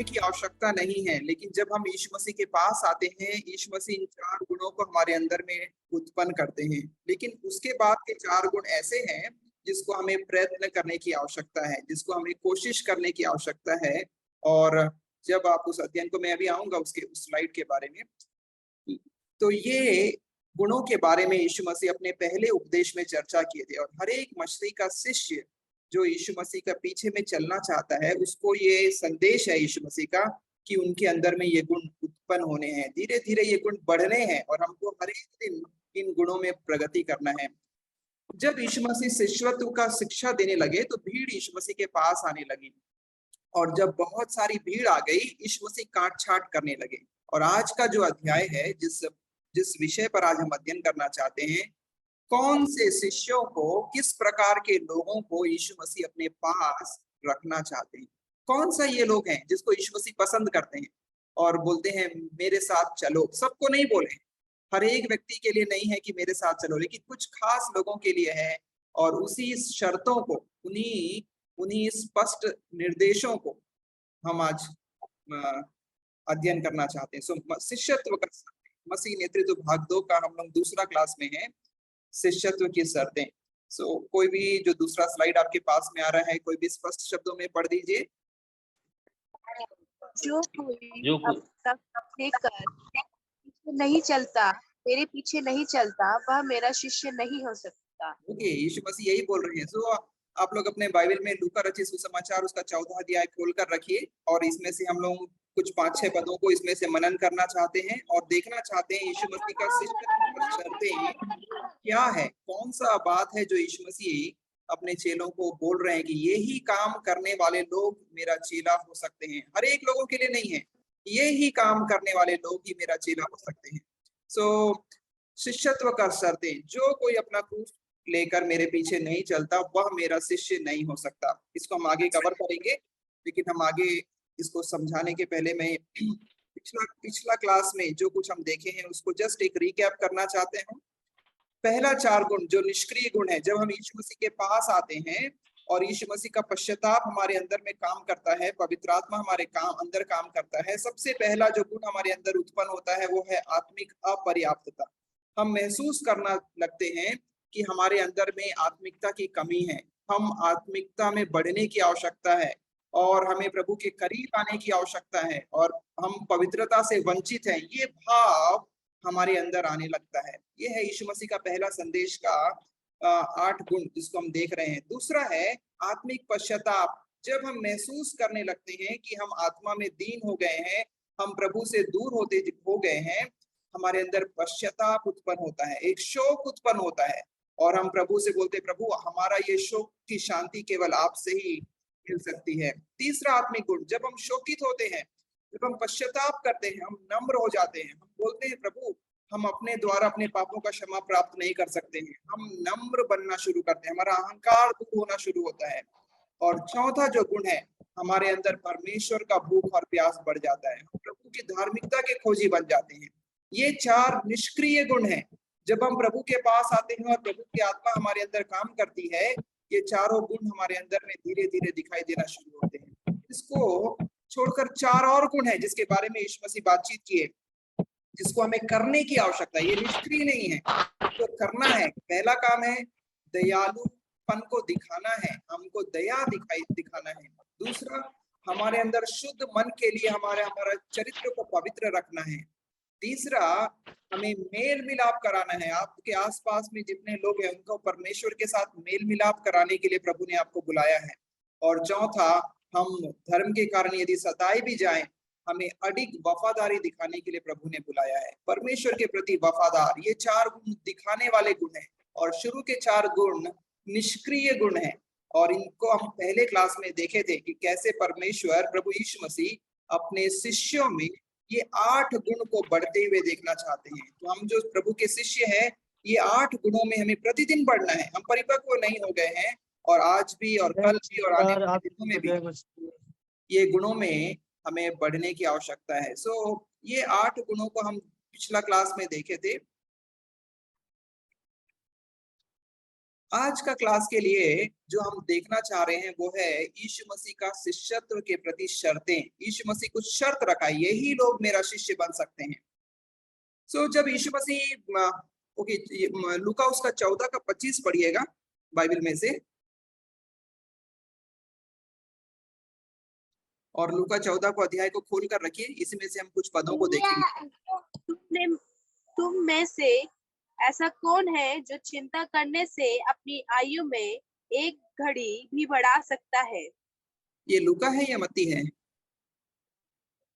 की आवश्यकता नहीं है, लेकिन जब हम यीशु मसीह के पास आते हैं, यीशु मसीह इन 4 गुणों को हमारे अंदर में उत्पन्न करते हैं। लेकिन उसके बाद के 4 गुण ऐसे हैं जिसको हमें प्रयत्न करने की आवश्यकता है, जिसको हमें कोशिश करने की आवश्यकता है। और जब आप उस अध्ययन को, मैं अभी आऊंगा उसके उस स्लाइड के बारे में, तो ये गुणों के बारे में यीशु मसीह अपने पहले उपदेश में चर्चा किए थे। और हर एक मसीह का शिष्य जो यीशु मसीह का पीछे में चलना चाहता है, उसको ये संदेश है यीशु मसीह का कि उनके अंदर में ये गुण उत्पन्न होने हैं, धीरे धीरे ये गुण बढ़ने हैं और हमको हर एक दिन इन गुणों में प्रगति करना है। जब यीशु मसीह शिष्यत्व का शिक्षा देने लगे तो भीड़ यीशु मसीह के पास आने लगी, और जब बहुत सारी भीड़ आ गई, यीशु मसीह काट छाट करने लगे। और आज का जो अध्याय है, जिस जिस विषय पर आज हम अध्ययन करना चाहते हैं, कौन से शिष्यों को, किस प्रकार के लोगों को यीशु मसीह अपने पास रखना चाहते हैं, कौन सा ये लोग हैं जिसको यीशु मसीह पसंद करते हैं और बोलते हैं मेरे साथ चलो। सबको नहीं बोले, हर एक व्यक्ति के लिए नहीं है कि मेरे साथ चलो, लेकिन कुछ खास लोगों के लिए है। और उसी शर्तों को, उन्हीं उन्हीं स्पष्ट निर्देशों को हम आज अध्ययन करना चाहते हैं। शिष्यत्व का मसीह नेतृत्व भाग 2 का हम लोग दूसरा क्लास में है, शिष्यत्व की शर्तें। कोई भी जो दूसरा स्लाइड आपके पास में आ रहा है, कोई भी स्पष्ट शब्दों में पढ़ दीजिए। जो कोई अब तक लेकर नहीं चलता, मेरे पीछे नहीं चलता, वह मेरा शिष्य नहीं हो सकता। ओके, यीशु मसीह यही बोल रहे हैं। आप लोग अपने बाइबल में लूका रचित सुसमाचार उसका 14 अध्याय खोल कर रखिए, और इसमें से हम लोग कुछ 5-6 पदों को इसमें से मनन करना चाहते हैं और देखना चाहते हैं यीशु मसीह का शिष्यत्व की शर्तें क्या है, कौन सा बात है जो यीशु मसीह अपने चेलों को बोल रहे हैं कि ये ही काम करने वाले लोग मेरा चेला हो सकते हैं। हर एक लोगों के लिए नहीं है, ये ही काम करने वाले लोग ही मेरा चेला हो सकते हैं। शिष्यत्व का शर्तें, जो कोई अपना क्रूस लेकर मेरे पीछे नहीं चलता, वह मेरा शिष्य नहीं हो सकता। इसको हम आगे कवर करेंगे, लेकिन हम आगे इसको समझाने के पहले मैं पिछला क्लास में जो कुछ हम देखे हैं उसको जस्ट एक रिकैप करना चाहते हैं। पहला 4 गुण जो निष्क्रिय गुण है, जब हम यीशु मसीह के पास आते हैं और यीशु मसीह का पश्चाताप हमारे अंदर में काम करता है, पवित्र आत्मा हमारे अंदर काम करता है, सबसे पहला जो गुण हमारे अंदर उत्पन्न होता है वो है आत्मिक अपर्याप्तता। हम महसूस करना लगते हैं कि हमारे अंदर में आत्मिकता की कमी है, हम आत्मिकता में बढ़ने की आवश्यकता है, और हमें प्रभु के करीब आने की आवश्यकता है, और हम पवित्रता से वंचित हैं, ये भाव हमारे अंदर आने लगता है। ये है यीशु मसीह का पहला संदेश का 8 गुण जिसको हम देख रहे हैं। दूसरा है आत्मिक पश्चाताप। जब हम महसूस करने लगते हैं कि हम आत्मा में दीन हो गए हैं, हम प्रभु से दूर हो गए हैं, हमारे अंदर पश्चाताप उत्पन्न होता है, एक शोक उत्पन्न होता है, और हम प्रभु से बोलते, प्रभु हमारा ये शोक की शांति केवल आपसे ही मिल सकती है। तीसरा आत्मिक गुण, जब हम शोकित होते हैं, जब हम पश्चाताप करते हैं, हम नम्र हो जाते हैं, हम बोलते हैं प्रभु हम अपने द्वारा अपने पापों का क्षमा प्राप्त नहीं कर सकते हैं, हम नम्र बनना शुरू करते हैं, हमारा अहंकार दूर होना शुरू होता है। और चौथा जो गुण है, हमारे अंदर परमेश्वर का भूख और प्यास बढ़ जाता है, हम प्रभु की धार्मिकता के खोजी बन जाते हैं। ये 4 निष्क्रिय गुण हैं। जब हम प्रभु के पास आते हैं और प्रभु की आत्मा हमारे अंदर काम करती है, ये चारों गुण हमारे अंदर में धीरे धीरे दिखाई देना शुरू होते हैं। इसको छोड़कर 4 और गुण है जिसके बारे में यीशु मसीह बातचीत किए, जिसको हमें करने की आवश्यकता है, ये निष्क्रिय नहीं है, तो करना है। पहला काम है दयालुपन को दिखाना है, हमको दया दिखाना है। दूसरा, हमारे अंदर शुद्ध मन के लिए हमारा चरित्र को पवित्र रखना है। तीसरा, हमें मेल मिलाप कराना है, आपके आसपास में जितने लोग हैं उनको परमेश्वर के साथ मेल मिलाप कराने के लिए प्रभु ने आपको बुलाया है। और चौथा, हम धर्म के कारण यदि सताए भी जाएं, हमें अडिग वफादारी दिखाने के लिए प्रभु ने बुलाया है, परमेश्वर के प्रति वफादार। ये 4 गुण दिखाने वाले गुण हैं, और शुरू के 4 गुण निष्क्रिय गुण हैं, और इनको हम पहले क्लास में देखे थे कि कैसे परमेश्वर प्रभु यीशु मसीह अपने शिष्यों में ये 8 गुण को बढ़ते हुए देखना चाहते हैं। तो हम जो प्रभु के शिष्य हैं, ये 8 गुणों में हमें प्रतिदिन बढ़ना है। हम परिपक्व नहीं हो गए हैं, और आज भी और कल भी और आने वाले दिनों में भी ये गुणों में हमें बढ़ने की आवश्यकता है। ये 8 गुणों को हम पिछला क्लास में देखे थे। आज का क्लास के लिए जो हम देखना चाह रहे हैं वो है यीशु मसीह का शिष्यत्व के प्रति शर्तें। यीशु मसीह कुछ शर्त रखा है, यही लोग मेरा शिष्य बन सकते हैं। जब यीशु मसीह ओके, लूका उसका 14 का 25 पढ़िएगा बाइबल में से, और लूका 14 को अध्याय को खोल कर रखिए, इसमें से हम कुछ पदों को देखेंगे। तुम में से ऐसा कौन है जो चिंता करने से अपनी आयु में एक घड़ी भी बढ़ा सकता है? ये लूका है या मत्ती है?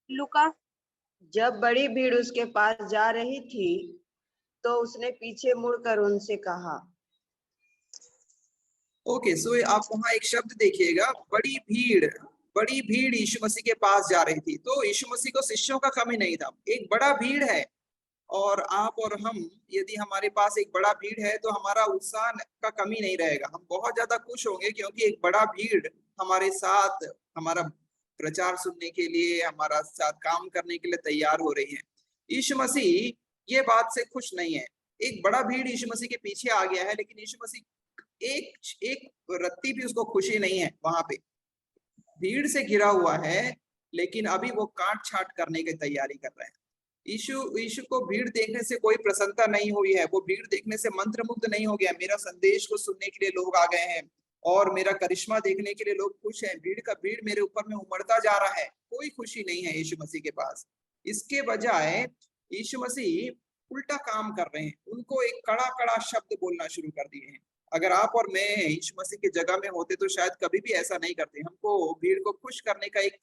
लूका। जब बड़ी भीड़ उसके पास जा रही थी तो उसने पीछे मुड़कर उनसे कहा। ओके, सो आप वहां एक शब्द देखिएगा, बड़ी भीड़। बड़ी भीड़ यीशु मसीह के पास जा रही थी, तो यीशु मसीह को शिष्यों का कमी नहीं था। एक बड़ा भीड़ है, और आप और हम, यदि हमारे पास एक बड़ा भीड़ है तो हमारा उत्साह का कमी नहीं रहेगा। हम बहुत ज्यादा खुश होंगे क्योंकि एक बड़ा भीड़ हमारे साथ हमारा प्रचार सुनने के लिए, हमारा साथ काम करने के लिए तैयार हो रही है। यीशु मसीह ये बात से खुश नहीं है। एक बड़ा भीड़ यीशु मसीह के पीछे आ गया है, लेकिन यीशु मसीह एक रत्ती भी उसको खुशी नहीं है। वहां पे भीड़ से घिरा हुआ है, लेकिन अभी वो काट छाट करने की तैयारी कर रहे हैं। यीशु को भीड़ देखने से कोई प्रसन्नता नहीं हुई है। वो भीड़ देखने से मंत्रमुग्ध नहीं हो गया। मेरा संदेश को सुनने के लिए लोग आ गए हैं और मेरा करिश्मा देखने के लिए लोग खुश हैं। भीड़ मेरे ऊपर में उमड़ता जा रहा है। कोई खुशी नहीं है यीशु मसीह के पास। इसके बजाय यीशु मसीह उल्टा काम कर रहे हैं। उनको एक कड़ा कड़ा शब्द बोलना शुरू कर दिए हैं। अगर आप और मैं यीशु मसीह की जगह में होते तो शायद कभी भी ऐसा नहीं करते। हमको भीड़ को खुश करने का एक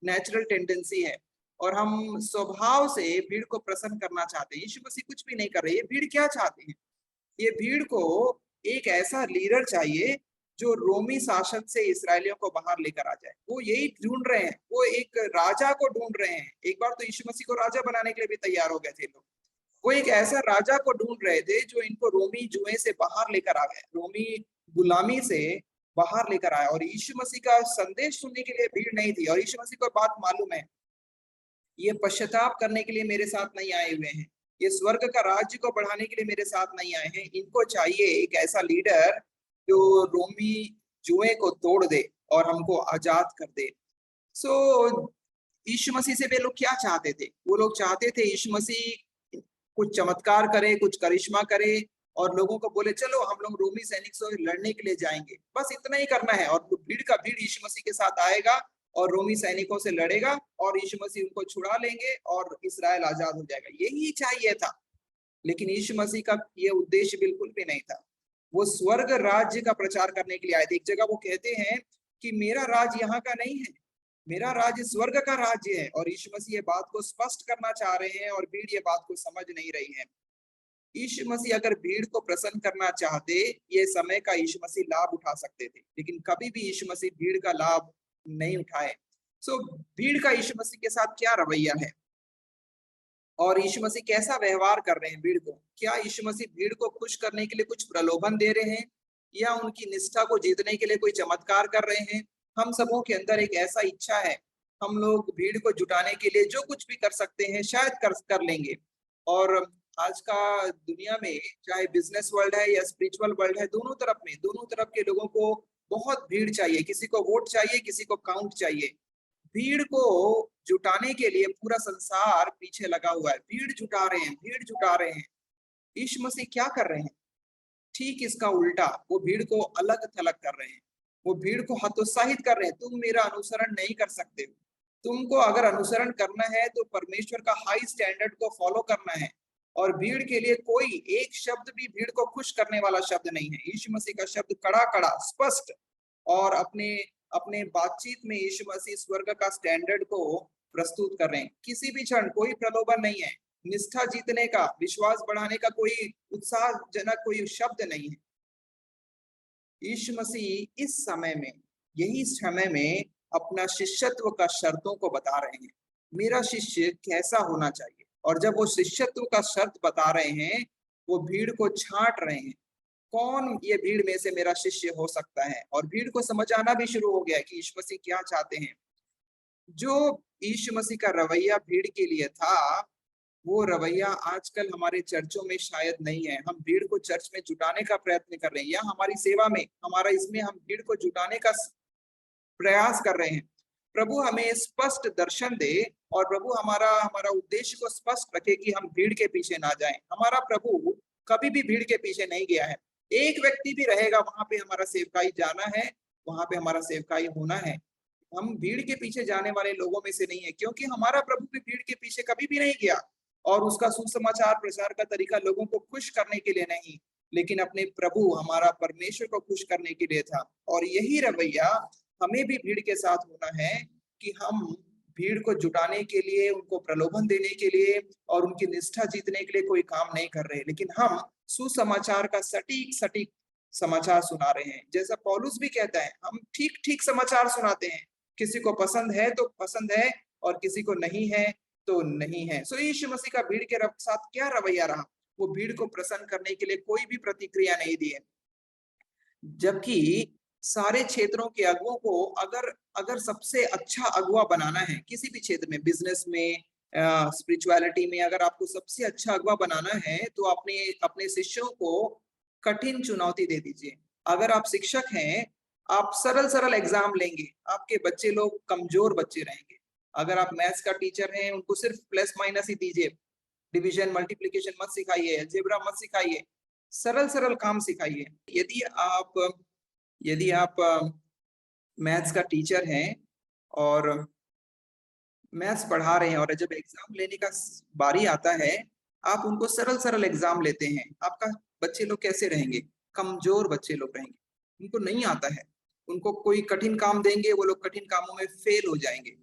नेचुरल टेंडेंसी है, और हम स्वभाव से भीड़ को प्रसन्न करना चाहते हैं। यीशु मसीह कुछ भी नहीं कर रहे। ये भीड़ क्या चाहते हैं? ये भीड़ को एक ऐसा लीडर चाहिए जो रोमी शासन से इस्राएलियों को बाहर लेकर आ जाए। वो यही ढूंढ रहे हैं। वो एक राजा को ढूंढ रहे हैं। एक बार तो यीशु मसीह को राजा बनाने के लिए भी तैयार हो गए थे लोग। वो एक ऐसा राजा को ढूंढ रहे थे जो इनको रोमी जुए से बाहर लेकर आ गए, रोमी गुलामी से बाहर लेकर आया। और यीशु मसीह का संदेश सुनने के लिए भीड़ नहीं थी। और यीशु मसीह को बात मालूम है, ये पश्चाताप करने के लिए मेरे साथ नहीं आए हुए हैं। ये स्वर्ग का राज्य को बढ़ाने के लिए मेरे साथ नहीं आए हैं। इनको चाहिए एक ऐसा लीडर जो रोमी जुए को तोड़ दे और हमको आजाद कर दे। यीशु मसीह से वे लोग क्या चाहते थे? वो लोग चाहते थे यीशु मसीह कुछ चमत्कार करे, कुछ करिश्मा करे और लोगों को बोले चलो हम लोग रोमी सैनिक से लड़ने के लिए जाएंगे। बस इतना ही करना है, और भीड़ का भीड़ यीशु मसीह के साथ आएगा और रोमी सैनिकों से लड़ेगा और यीशु मसीह उनको छुड़ा लेंगे और इस्राएल आजाद हो जाएगा। यही चाहिए था। लेकिन यीशु मसीह का ये उद्देश्य बिल्कुल भी नहीं था। वो स्वर्ग राज्य का प्रचार करने के लिए आए थे। एक जगह वो कहते हैं कि मेरा राज यहाँ का नहीं है, मेरा राज्य स्वर्ग का राज्य है। और यीशु मसीह ये बात को स्पष्ट करना चाह रहे हैं और भीड़ ये बात को समझ नहीं रही है। यीशु मसीह अगर भीड़ को प्रसन्न करना चाहते, ये समय का यीशु मसीह लाभ उठा सकते थे, लेकिन कभी भी यीशु मसीह भीड़ का लाभ नहीं उठाए। भीड़ का यीशु मसीह के साथ क्या रवैया है और यीशु मसीह कैसा व्यवहार कर रहे हैं भीड़ को? क्या यीशु मसीह भीड़ को खुश करने के लिए कुछ प्रलोभन दे रहे हैं या उनकी निष्ठा को जीतने के लिए कोई चमत्कार कर रहे हैं? हम सबों के अंदर एक ऐसा इच्छा है, हम लोग भीड़ को जुटाने के लिए जो कुछ भी कर सकते हैं शायद कर लेंगे। और आज का दुनिया में चाहे बिजनेस वर्ल्ड है या स्पिरिचुअल वर्ल्ड है, दोनों तरफ के लोगों को बहुत भीड़ चाहिए। किसी को वोट चाहिए, किसी को काउंट चाहिए। भीड़ को जुटाने के लिए पूरा संसार पीछे लगा हुआ है। भीड़ जुटा रहे हैं। यीशु मसीह क्या कर रहे हैं? ठीक इसका उल्टा, वो भीड़ को अलग थलग कर रहे हैं। वो भीड़ को हतोत्साहित कर रहे हैं। तुम मेरा अनुसरण नहीं कर सकते। तुमको अगर अनुसरण करना है तो परमेश्वर का हाई स्टैंडर्ड को फॉलो करना है। और भीड़ के लिए कोई एक शब्द भी भीड़ को खुश करने वाला शब्द नहीं है। यीशु मसीह का शब्द कड़ा कड़ा स्पष्ट, और अपने बातचीत में यीशु मसीह स्वर्ग का स्टैंडर्ड को प्रस्तुत कर रहे हैं। किसी भी क्षण कोई प्रलोभन नहीं है। निष्ठा जीतने का, विश्वास बढ़ाने का कोई उत्साहजनक कोई शब्द नहीं है। यीशु मसीह इस समय में, यही समय में अपना शिष्यत्व का शर्तों को बता रहे हैं। मेरा शिष्य कैसा होना चाहिए? और जब वो शिष्यत्व का शर्त बता रहे हैं, वो भीड़ को छांट रहे हैं। कौन ये भीड़ में से मेरा शिष्य हो सकता है? और भीड़ को समझ आना भी शुरू हो गया कि यीशु मसीह क्या चाहते हैं। जो यीशु मसीह का रवैया भीड़ के लिए था, वो रवैया आजकल हमारे चर्चों में शायद नहीं है। हम भीड़ को चर्च में जुटाने का प्रयत्न कर रहे हैं, या हमारी सेवा में, हमारा इसमें हम भीड़ को जुटाने का प्रयास कर रहे हैं। प्रभु हमें स्पष्ट दर्शन दे और प्रभु हमारा हमारा उद्देश्य को स्पष्ट रखे कि हम भीड़ के पीछे ना जाएं। हमारा प्रभु कभी भी भीड़ के पीछे नहीं गया है। एक व्यक्ति भी रहेगा वहां पे हमारा सेवकाई जाना है, वहां पे हमारा सेवकाई होना है। हम भीड़ के पीछे जाने वाले लोगों में से नहीं है, क्योंकि हमारा प्रभु भी भीड़ के पीछे कभी भी नहीं गया। और उसका सुसमाचार प्रचार का तरीका लोगों को खुश करने के लिए नहीं, लेकिन अपने प्रभु हमारा परमेश्वर को खुश करने के लिए था। और यही रवैया हमें भी भीड़ के साथ होना है कि हम भीड़ को जुटाने के लिए, उनको प्रलोभन देने के लिए और उनकी निष्ठा जीतने के लिए कोई काम नहीं कर रहे, लेकिन हम सुसमाचार का सटीक सटीक समाचार सुना रहे हैं। जैसा पौलुस भी कहता है, हम ठीक ठीक समाचार सुनाते हैं। किसी को पसंद है तो पसंद है और किसी को नहीं है तो नहीं है। सो यीशु मसीह का भीड़ के साथ क्या रवैया रहा? वो भीड़ को प्रसन्न करने के लिए कोई भी प्रतिक्रिया नहीं दी है, जबकि सारे क्षेत्रों के अगुओं को अगर सबसे अच्छा अगुआ बनाना है किसी भी क्षेत्र में, बिजनेस में, स्पिरिचुअलिटी में, अगर आपको सबसे अच्छा अगुआ बनाना है तो अपने अपने शिष्यों को कठिन चुनौती दे दीजिए। अगर आप शिक्षक हैं, आप सरल सरल एग्जाम लेंगे, आपके बच्चे लोग कमजोर बच्चे रहेंगे। अगर आप मैथ्स का टीचर हैं, उनको सिर्फ प्लस माइनस ही दीजिए, डिवीजन मल्टीप्लिकेशन मत सिखाइए, अलजेब्रा मत सिखाइए, सरल सरल काम सिखाइए। यदि आप मैथ्स का टीचर हैं और मैथ्स पढ़ा रहे हैं और जब एग्जाम लेने का बारी आता है, आप उनको सरल सरल एग्जाम लेते हैं, आपका बच्चे लोग कैसे रहेंगे? कमजोर बच्चे लोग रहेंगे, उनको नहीं आता है। उनको कोई कठिन काम देंगे, वो लोग कठिन कामों में फेल हो जाएंगे।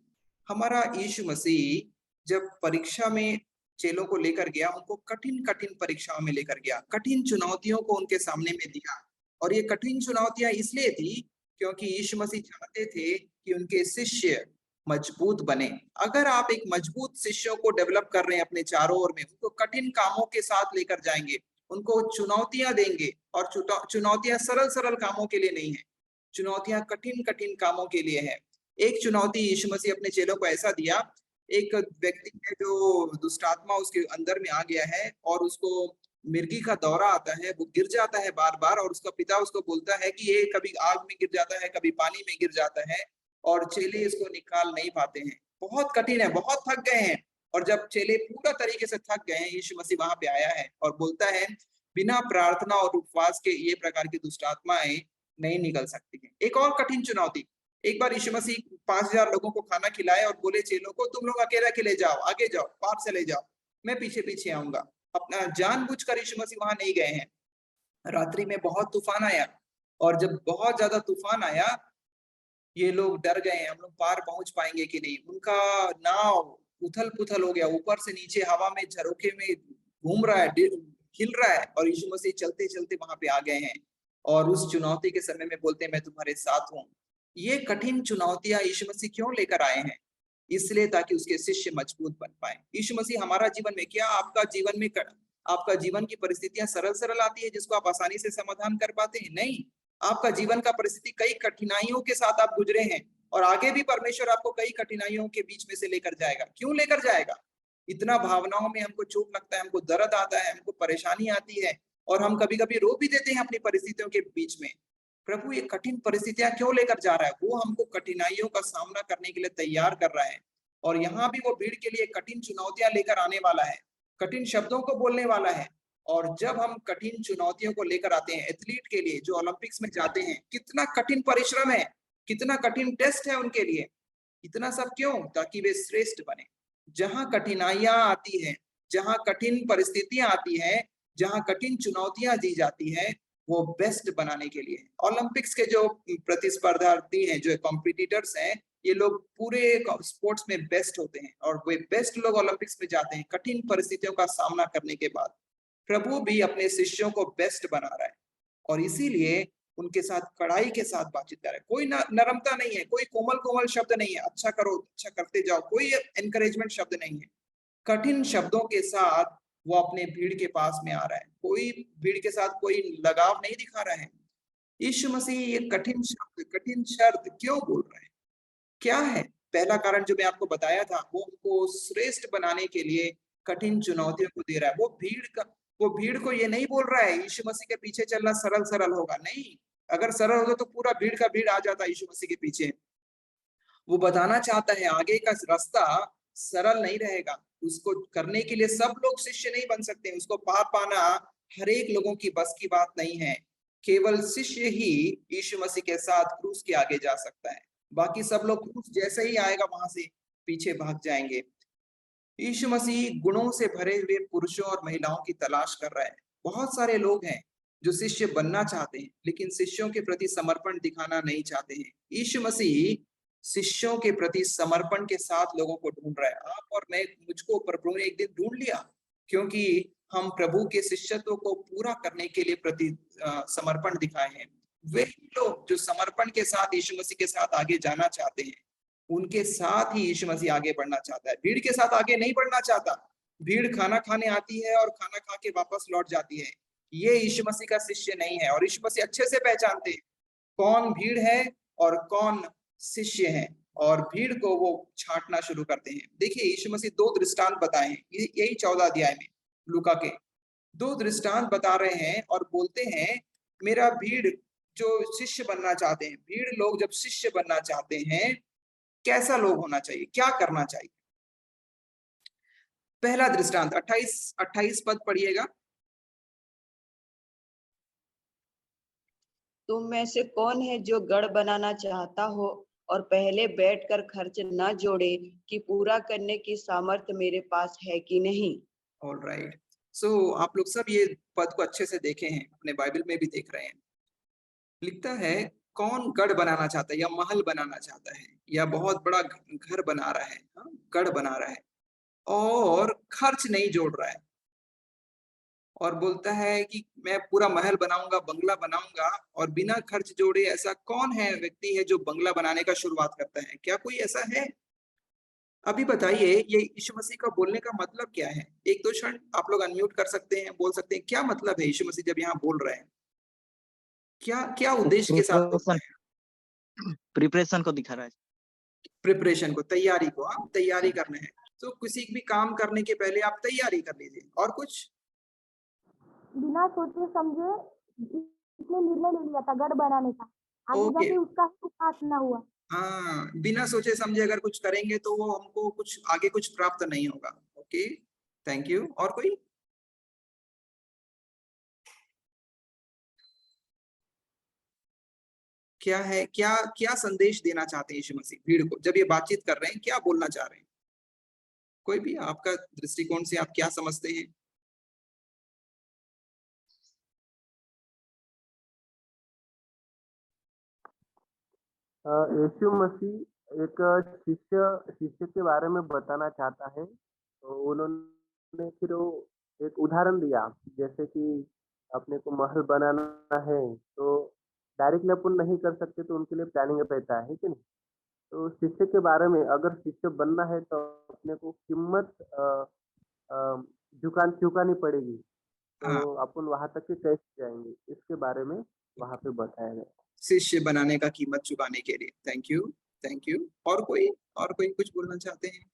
हमारा यीशु मसीह जब परीक्षा में चेलों को लेकर गया, उनको कठिन कठिन परीक्षाओं में लेकर गया, कठिन चुनौतियों को उनके सामने में दिया। और ये कठिन चुनौतियां इसलिए थी क्योंकि यीशु मसीह चाहते थे कि उनके शिष्य मजबूत बने। अगर आप एक मजबूत शिष्यों को डेवलप कर रहे हैं अपने चारों ओर में, उनको कठिन कामों के साथ लेकर जाएंगे, उनको चुनौतियां देंगे, और चुनौतियां सरल सरल कामों के लिए नहीं है, चुनौतियां कठिन कठिन कामों के लिए है। एक चुनौती यीशु मसीह अपने चेलों को ऐसा दिया, एक व्यक्ति है जो दुष्ट आत्मा उसके अंदर में आ गया है और उसको मिर्गी का दौरा आता है, वो गिर जाता है बार बार, और उसका पिता उसको बोलता है कि ये कभी आग में गिर जाता है, कभी पानी में गिर जाता है, और चेले इसको निकाल नहीं पाते हैं। बहुत कठिन है, बहुत थक गए हैं। और जब चेले पूरा तरीके से थक गए हैं, यीशु मसीह वहां पे आया है और बोलता है, बिना प्रार्थना और उपवास के ये प्रकार की दुष्ट आत्माएं नहीं निकल सकती है। एक और कठिन चुनौती, एक बार यीशु मसीह 5000 लोगों को खाना खिलाए और बोले चेलों को, तुम लोग अकेले अकेले जाओ, आगे जाओ, पार से ले जाओ, मैं पीछे पीछे आऊंगा। अपना जानबूझकर यीशु मसीह वहां नहीं गए हैं। रात्रि में बहुत तूफान आया, और जब बहुत ज्यादा तूफान आया, ये लोग डर गए हैं, हम लोग पार पहुंच पाएंगे कि नहीं। उनका नाव उथल पुथल हो गया, ऊपर से नीचे हवा में झरोखे में घूम रहा है, हिल रहा है, और यीशु मसीह चलते चलते वहां पे आ गए हैं। और उस चुनौती के समय में बोलते हैं, मैं तुम्हारे साथ हूँ। ये कठिन चुनौतियां यीशु मसीह क्यों लेकर आए हैं? इसलिए ताकि उसके शिष्य मजबूत बन पाए। यीशु मसीह हमारा जीवन में, क्या आपका जीवन में आपका जीवन की परिस्थितियां सरल सरल आती है जिसको आप आसानी से समाधान कर पाते हैं? नहीं, आपका जीवन का परिस्थिति कई कठिनाइयों के साथ आप गुजरे हैं, और आगे भी परमेश्वर आपको कई कठिनाइयों के बीच में से लेकर जाएगा। क्यों लेकर जाएगा? इतना भावनाओं में हमको चोट लगता है, हमको दर्द आता है, हमको परेशानी आती है, और हम कभी कभी रो भी देते हैं अपनी परिस्थितियों के बीच में। प्रभु ये कठिन परिस्थितियां क्यों लेकर जा रहा है? वो हमको कठिनाइयों का सामना करने के लिए तैयार कर रहा है। और यहाँ भी वो भीड़ के लिए कठिन चुनौतियां लेकर आने वाला है, कठिन शब्दों को बोलने वाला है। और जब हम कठिन चुनौतियों को लेकर आते हैं, एथलीट के लिए जो ओलंपिक्स में जाते हैं, कितना कठिन परिश्रम है, कितना कठिन टेस्ट है उनके लिए। इतना सब क्यों? ताकि वे श्रेष्ठ बने। जहां कठिनाइयां आती हैं, जहां कठिन परिस्थितियां आती हैं, जहां कठिन चुनौतियां दी जाती है, वो बेस्ट बनाने के लिए। ओलंपिक्स के जो प्रतिस्पर्धार्थी हैं, जो कॉम्पिटिटर्स हैं, ये लोग पूरे स्पोर्ट्स में बेस्ट होते हैं, और वे बेस्ट लोग ओलंपिक्स में जाते हैं कठिन परिस्थितियों का सामना करने के बाद। प्रभु भी अपने शिष्यों को बेस्ट बना रहा है, और इसीलिए उनके साथ कड़ाई के साथ बातचीत कर रहा है। कोई नरमता नहीं है, कोई कोमल कोमल शब्द नहीं है, अच्छा करो, अच्छा करते जाओ, कोई एनकरेजमेंट शब्द नहीं है। कठिन शब्दों के साथ वो अपने भीड़ के पास में आ रहा है। कोई भीड़ के साथ कोई लगाव नहीं दिखा रहा है। यीशु मसीह ये कठिन शब्द, कठिन शर्त क्यों बोल रहे हैं? क्या है? पहला कारण जो मैं आपको बताया था, वो उनको श्रेष्ठ बनाने के लिए कठिन चुनौतियों को दे रहा है। वो भीड़ को ये नहीं बोल रहा है यीशु मसीह के पीछे चलना सरल सरल होगा, नहीं। अगर सरल होता तो पूरा भीड़ का भीड़ आ जाता यीशु मसीह के पीछे। वो बताना चाहता है आगे का रास्ता सरल नहीं रहेगा, उसको करने के लिए सब लोग शिष्य नहीं बन सकते, उसको पार पाना हर एक लोगों की बस की बात नहीं है। केवल शिष्य ही यीशु मसीह के साथ क्रूस के आगे जा सकता है, बाकी सब लोग क्रूस जैसे ही आएगा वहां से पीछे भाग जाएंगे। यीशु मसीह गुणों से भरे हुए पुरुषों और महिलाओं की तलाश कर रहा है। बहुत सारे लोग हैं जो शिष्य बनना चाहते हैं लेकिन शिष्यों के प्रति समर्पण दिखाना नहीं चाहते हैं। यीशु मसीह शिष्यों के प्रति समर्पण के साथ लोगों को ढूंढ रहा है। आप और मैं, मुझको प्रभु ने एक दिन ढूंढ लिया, क्योंकि हम प्रभु के शिष्यत्व को पूरा करने के लिए समर्पण दिखाए हैं। वे लोग जो समर्पण के साथ यीशु मसीह के साथ आगे जाना चाहते हैं, उनके साथ ही यीशु मसीह आगे बढ़ना चाहता है। भीड़ के साथ आगे नहीं बढ़ना चाहता। भीड़ खाना खाने आती है और खाना खा के वापस लौट जाती है। ये यीशु मसीह का शिष्य नहीं है। और यीशु मसीह अच्छे से पहचानते हैं कौन भीड़ है और कौन शिष्य है, और भीड़ को वो छांटना शुरू करते हैं। देखिए यीशु मसीह 2 दृष्टांत बताए हैं, यही 14 अध्याय में लूका के 2 दृष्टांत बता रहे हैं और बोलते हैं मेरा भीड़ जो शिष्य बनना चाहते हैं, भीड़ लोग जब शिष्य बनना चाहते हैं कैसा लोग होना चाहिए, क्या करना चाहिए। पहला दृष्टांत 28 पद पढ़िएगा। तुम में से कौन है जो गढ़ बनाना चाहता हो और पहले बैठकर खर्च न जोड़े कि पूरा करने की सामर्थ्य मेरे पास है कि नहीं। ऑलराइट, सो आप लोग सब ये पद को अच्छे से देखे हैं, अपने बाइबल में भी देख रहे हैं। लिखता है कौन गढ़ बनाना चाहता है या महल बनाना चाहता है या बहुत बड़ा घर बना रहा है, गढ़ बना रहा है और खर्च नहीं जोड़ रहा है, और बोलता है कि मैं पूरा महल बनाऊंगा, बंगला बनाऊंगा, और बिना खर्च जोड़े ऐसा कौन है व्यक्ति है जो बंगला बनाने का शुरुआत करता है? क्या कोई ऐसा है? अभी बताइए ये यीशु मसीह का बोलने का मतलब क्या है? एक दो क्षण आप लोग अनम्यूट कर सकते हैं, बोल सकते हैं क्या मतलब है यीशु मसीह जब यहाँ बोल रहे हैं, क्या क्या उद्देश्य के साथ बोल रहे हैं? प्रिपरेशन को दिखा रहा है, प्रिपरेशन को, तैयारी को। आप तैयारी करना है तो किसी भी काम करने के पहले आप तैयारी कर लीजिए। और कुछ? बिना सोचे समझे इसने निर्णय ले लिया था गढ़ बनाने का, आगे ओके, जाके उसका कुछ हाथ ना हुआ। हाँ, बिना सोचे समझे अगर कुछ करेंगे तो वो हमको कुछ आगे कुछ प्राप्त नहीं होगा। Okay, thank you. और कोई? क्या है, क्या क्या संदेश देना चाहते हैं यीशु मसीह भीड़ को जब ये बातचीत कर रहे हैं? क्या बोलना चाह रहे हैं? कोई भी आपका दृष्टिकोण से आप क्या समझते हैं? यीशु मसीह एक शिष्य के बारे में बताना चाहता है। तो उन्होंने फिर वो एक उदाहरण दिया, जैसे कि अपने को महल बनाना है तो डायरेक्टली अपन नहीं कर सकते, तो उनके लिए प्लानिंग रहता है कि नहीं। तो शिष्य के बारे में, अगर शिष्य बनना है तो अपने को कीमत चुकानी पड़ेगी। हाँ, तो अपन वहां तक के कैसे जाएंगे, इसके बारे में वहां पे बताया गया। शिष्य बनाने का कीमत चुकाने के लिए। Thank you, thank you. और कोई कुछ बोलना चाहते हैं?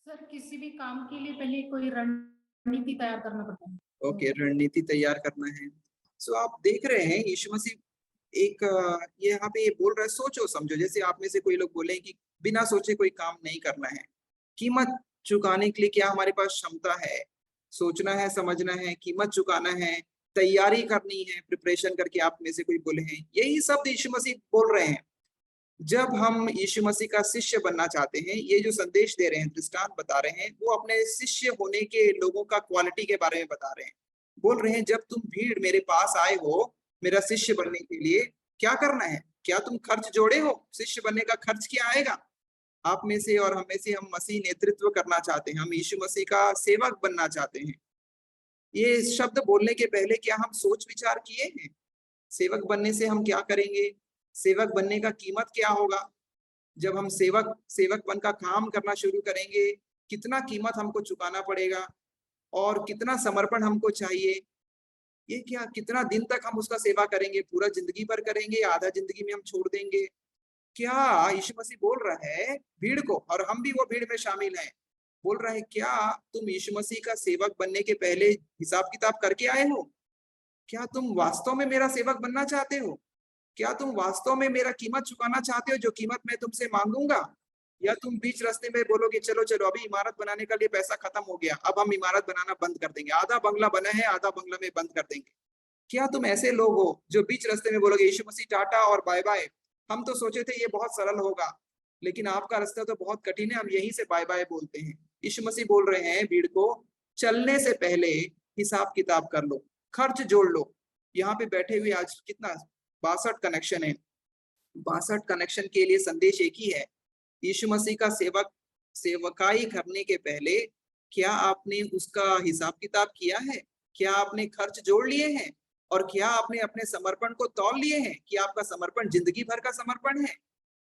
सर किसी भी काम के लिए पहले कोई रणनीति तैयार करना पड़ता है। ओके, रणनीति तैयार करना है। सो आप देख रहे हैं यीशु मसीह एक ये यहाँ पे ये बोल रहा है सोचो समझो। जैसे आप में से कोई लोग बोले कि बिना सोचे कोई काम नहीं करना है। कीमत चुकाने के लिए क्या हमारे पास क्षमता है? सोचना है, समझना है, कीमत चुकाना है, तैयारी करनी है, प्रिपरेशन करके आप में से कोई बोले हैं। यही सब यीशु मसीह बोल रहे हैं। जब हम यीशु मसीह का शिष्य बनना चाहते हैं, ये जो संदेश दे रहे हैं, दृष्टांत बता रहे हैं, वो अपने शिष्य होने के लोगों का क्वालिटी के बारे में बता रहे हैं। बोल रहे हैं जब तुम भीड़ मेरे पास आए हो मेरा शिष्य बनने के लिए, क्या करना है? क्या तुम खर्च जोड़े हो? शिष्य बनने का खर्च क्या आएगा? आप में से और हम में से हम मसीह नेतृत्व करना चाहते हैं, हम यीशु मसीह का सेवक बनना चाहते हैं। ये शब्द बोलने के पहले क्या हम सोच विचार किए हैं? सेवक बनने से हम क्या करेंगे? सेवक बनने का कीमत क्या होगा? जब हम सेवक बन का काम करना शुरू करेंगे, कितना कीमत हमको चुकाना पड़ेगा और कितना समर्पण हमको चाहिए? ये क्या, कितना दिन तक हम उसका सेवा करेंगे? पूरा जिंदगी भर करेंगे या आधा जिंदगी में हम छोड़ देंगे? क्या यीशु मसीह बोल रहा है भीड़ को, और हम भी वो भीड़ में शामिल हैं, बोल रहा है क्या तुम यीशु मसीह का सेवक बनने के पहले हिसाब किताब करके आए हो? क्या तुम वास्तव में मेरा सेवक बनना चाहते हो? क्या तुम वास्तव में मेरा कीमत चुकाना चाहते हो, जो कीमत मैं तुमसे मांगूंगा? या तुम बीच रास्ते में बोलोगे चलो चलो अभी इमारत बनाने का लिए पैसा खत्म हो गया, अब हम इमारत बनाना बंद कर देंगे, आधा बंगला बना है आधा बंगला में बंद कर देंगे? क्या तुम ऐसे लोग हो जो बीच रास्ते में बोलोगे यीशु मसीह टाटा और बाय बाय, हम तो सोचे थे ये बहुत सरल होगा लेकिन आपका रास्ता तो बहुत कठिन है, हम यहीं से बाय बाय बोलते हैं? यीशु मसीह बोल रहे हैं भीड़ को, चलने से पहले हिसाब किताब कर लो, खर्च जोड़ लो। यहाँ पे बैठे हुए आज कितना 62 कनेक्शन है, 62 कनेक्शन के लिए संदेश एक ही है, यीशु मसीह का सेवकाई करने के पहले क्या आपने उसका हिसाब किताब किया है? क्या आपने खर्च जोड़ लिए हैं? और क्या आपने अपने समर्पण को तौल लिए हैं कि आपका समर्पण जिंदगी भर का समर्पण है?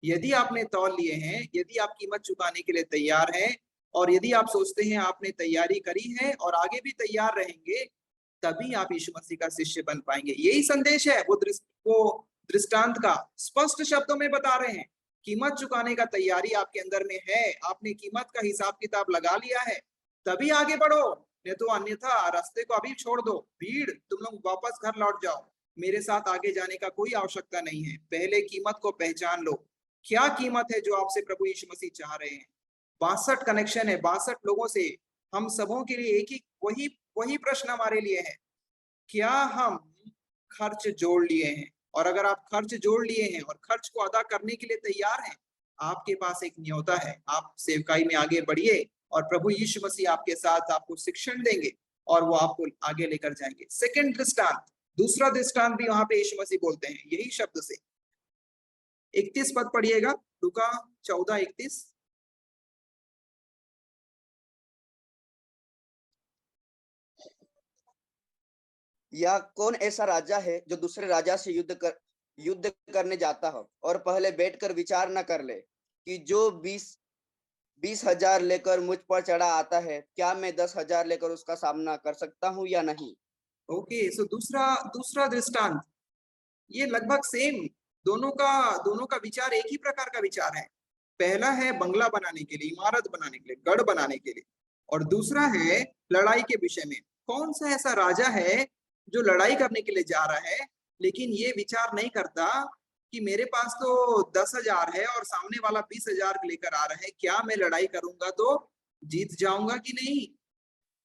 यदि आपने तौल लिए हैं, यदि आप कीमत चुकाने के लिए तैयार हैं, और यदि आप सोचते हैं आपने तैयारी करी है और आगे भी तैयार रहेंगे, तभी आप यीशु मसीह का शिष्य बन पाएंगे। यही संदेश है वो दृष्टांत का स्पष्ट शब्दों में बता रहे हैं। कीमत चुकाने का तैयारी आपके अंदर में है, आपने कीमत का हिसाब किताब लगा लिया है, तभी आगे बढ़ो, नहीं तो अन्यथा रास्ते को अभी छोड़ दो। भीड़, तुम लोग वापस घर लौट जाओ, मेरे साथ आगे जाने का कोई आवश्यकता नहीं है। पहले कीमत को पहचान लो, क्या कीमत है जो आपसे प्रभु यीशु मसीह चाह रहे हैं। 62 कनेक्शन है, 62 लोगों से, हम सबों के लिए एक ही वही प्रश्न हमारे लिए है, क्या हम खर्च जोड़ लिए हैं? और अगर आप खर्च जोड़ लिए हैं और खर्च को अदा करने के लिए तैयार हैं, आपके पास एक न्योता है, आप सेवकाई में आगे बढ़िए और प्रभु यीशु मसीह आपके साथ आपको शिक्षण देंगे और वो आपको आगे लेकर जाएंगे। सेकंड दृष्टांत, दूसरा दृष्टांत भी वहां पे यीशु मसीह बोलते हैं यही शब्द से। 31 पद पढ़िएगा, लूका 14:31। या कौन ऐसा राजा है जो दूसरे राजा से युद्ध करने जाता हो और पहले बैठकर विचार न कर ले कि जो 20,000 लेकर मुझ पर चढ़ा आता है, क्या मैं 10,000 लेकर उसका सामना कर सकता हूँ या नहीं? ओके, सो दूसरा दृष्टांत, ये लगभग सेम, दोनों का विचार एक ही प्रकार का विचार है। पहला है बंगला बनाने के लिए, इमारत बनाने के लिए, गढ़ बनाने के लिए, और दूसरा है लड़ाई के विषय में। कौन सा ऐसा राजा है जो लड़ाई करने के लिए जा रहा है लेकिन ये विचार नहीं करता कि मेरे पास तो 10,000 है और सामने वाला 20,000 लेकर आ रहा है, क्या मैं लड़ाई करूंगा तो जीत जाऊंगा कि नहीं?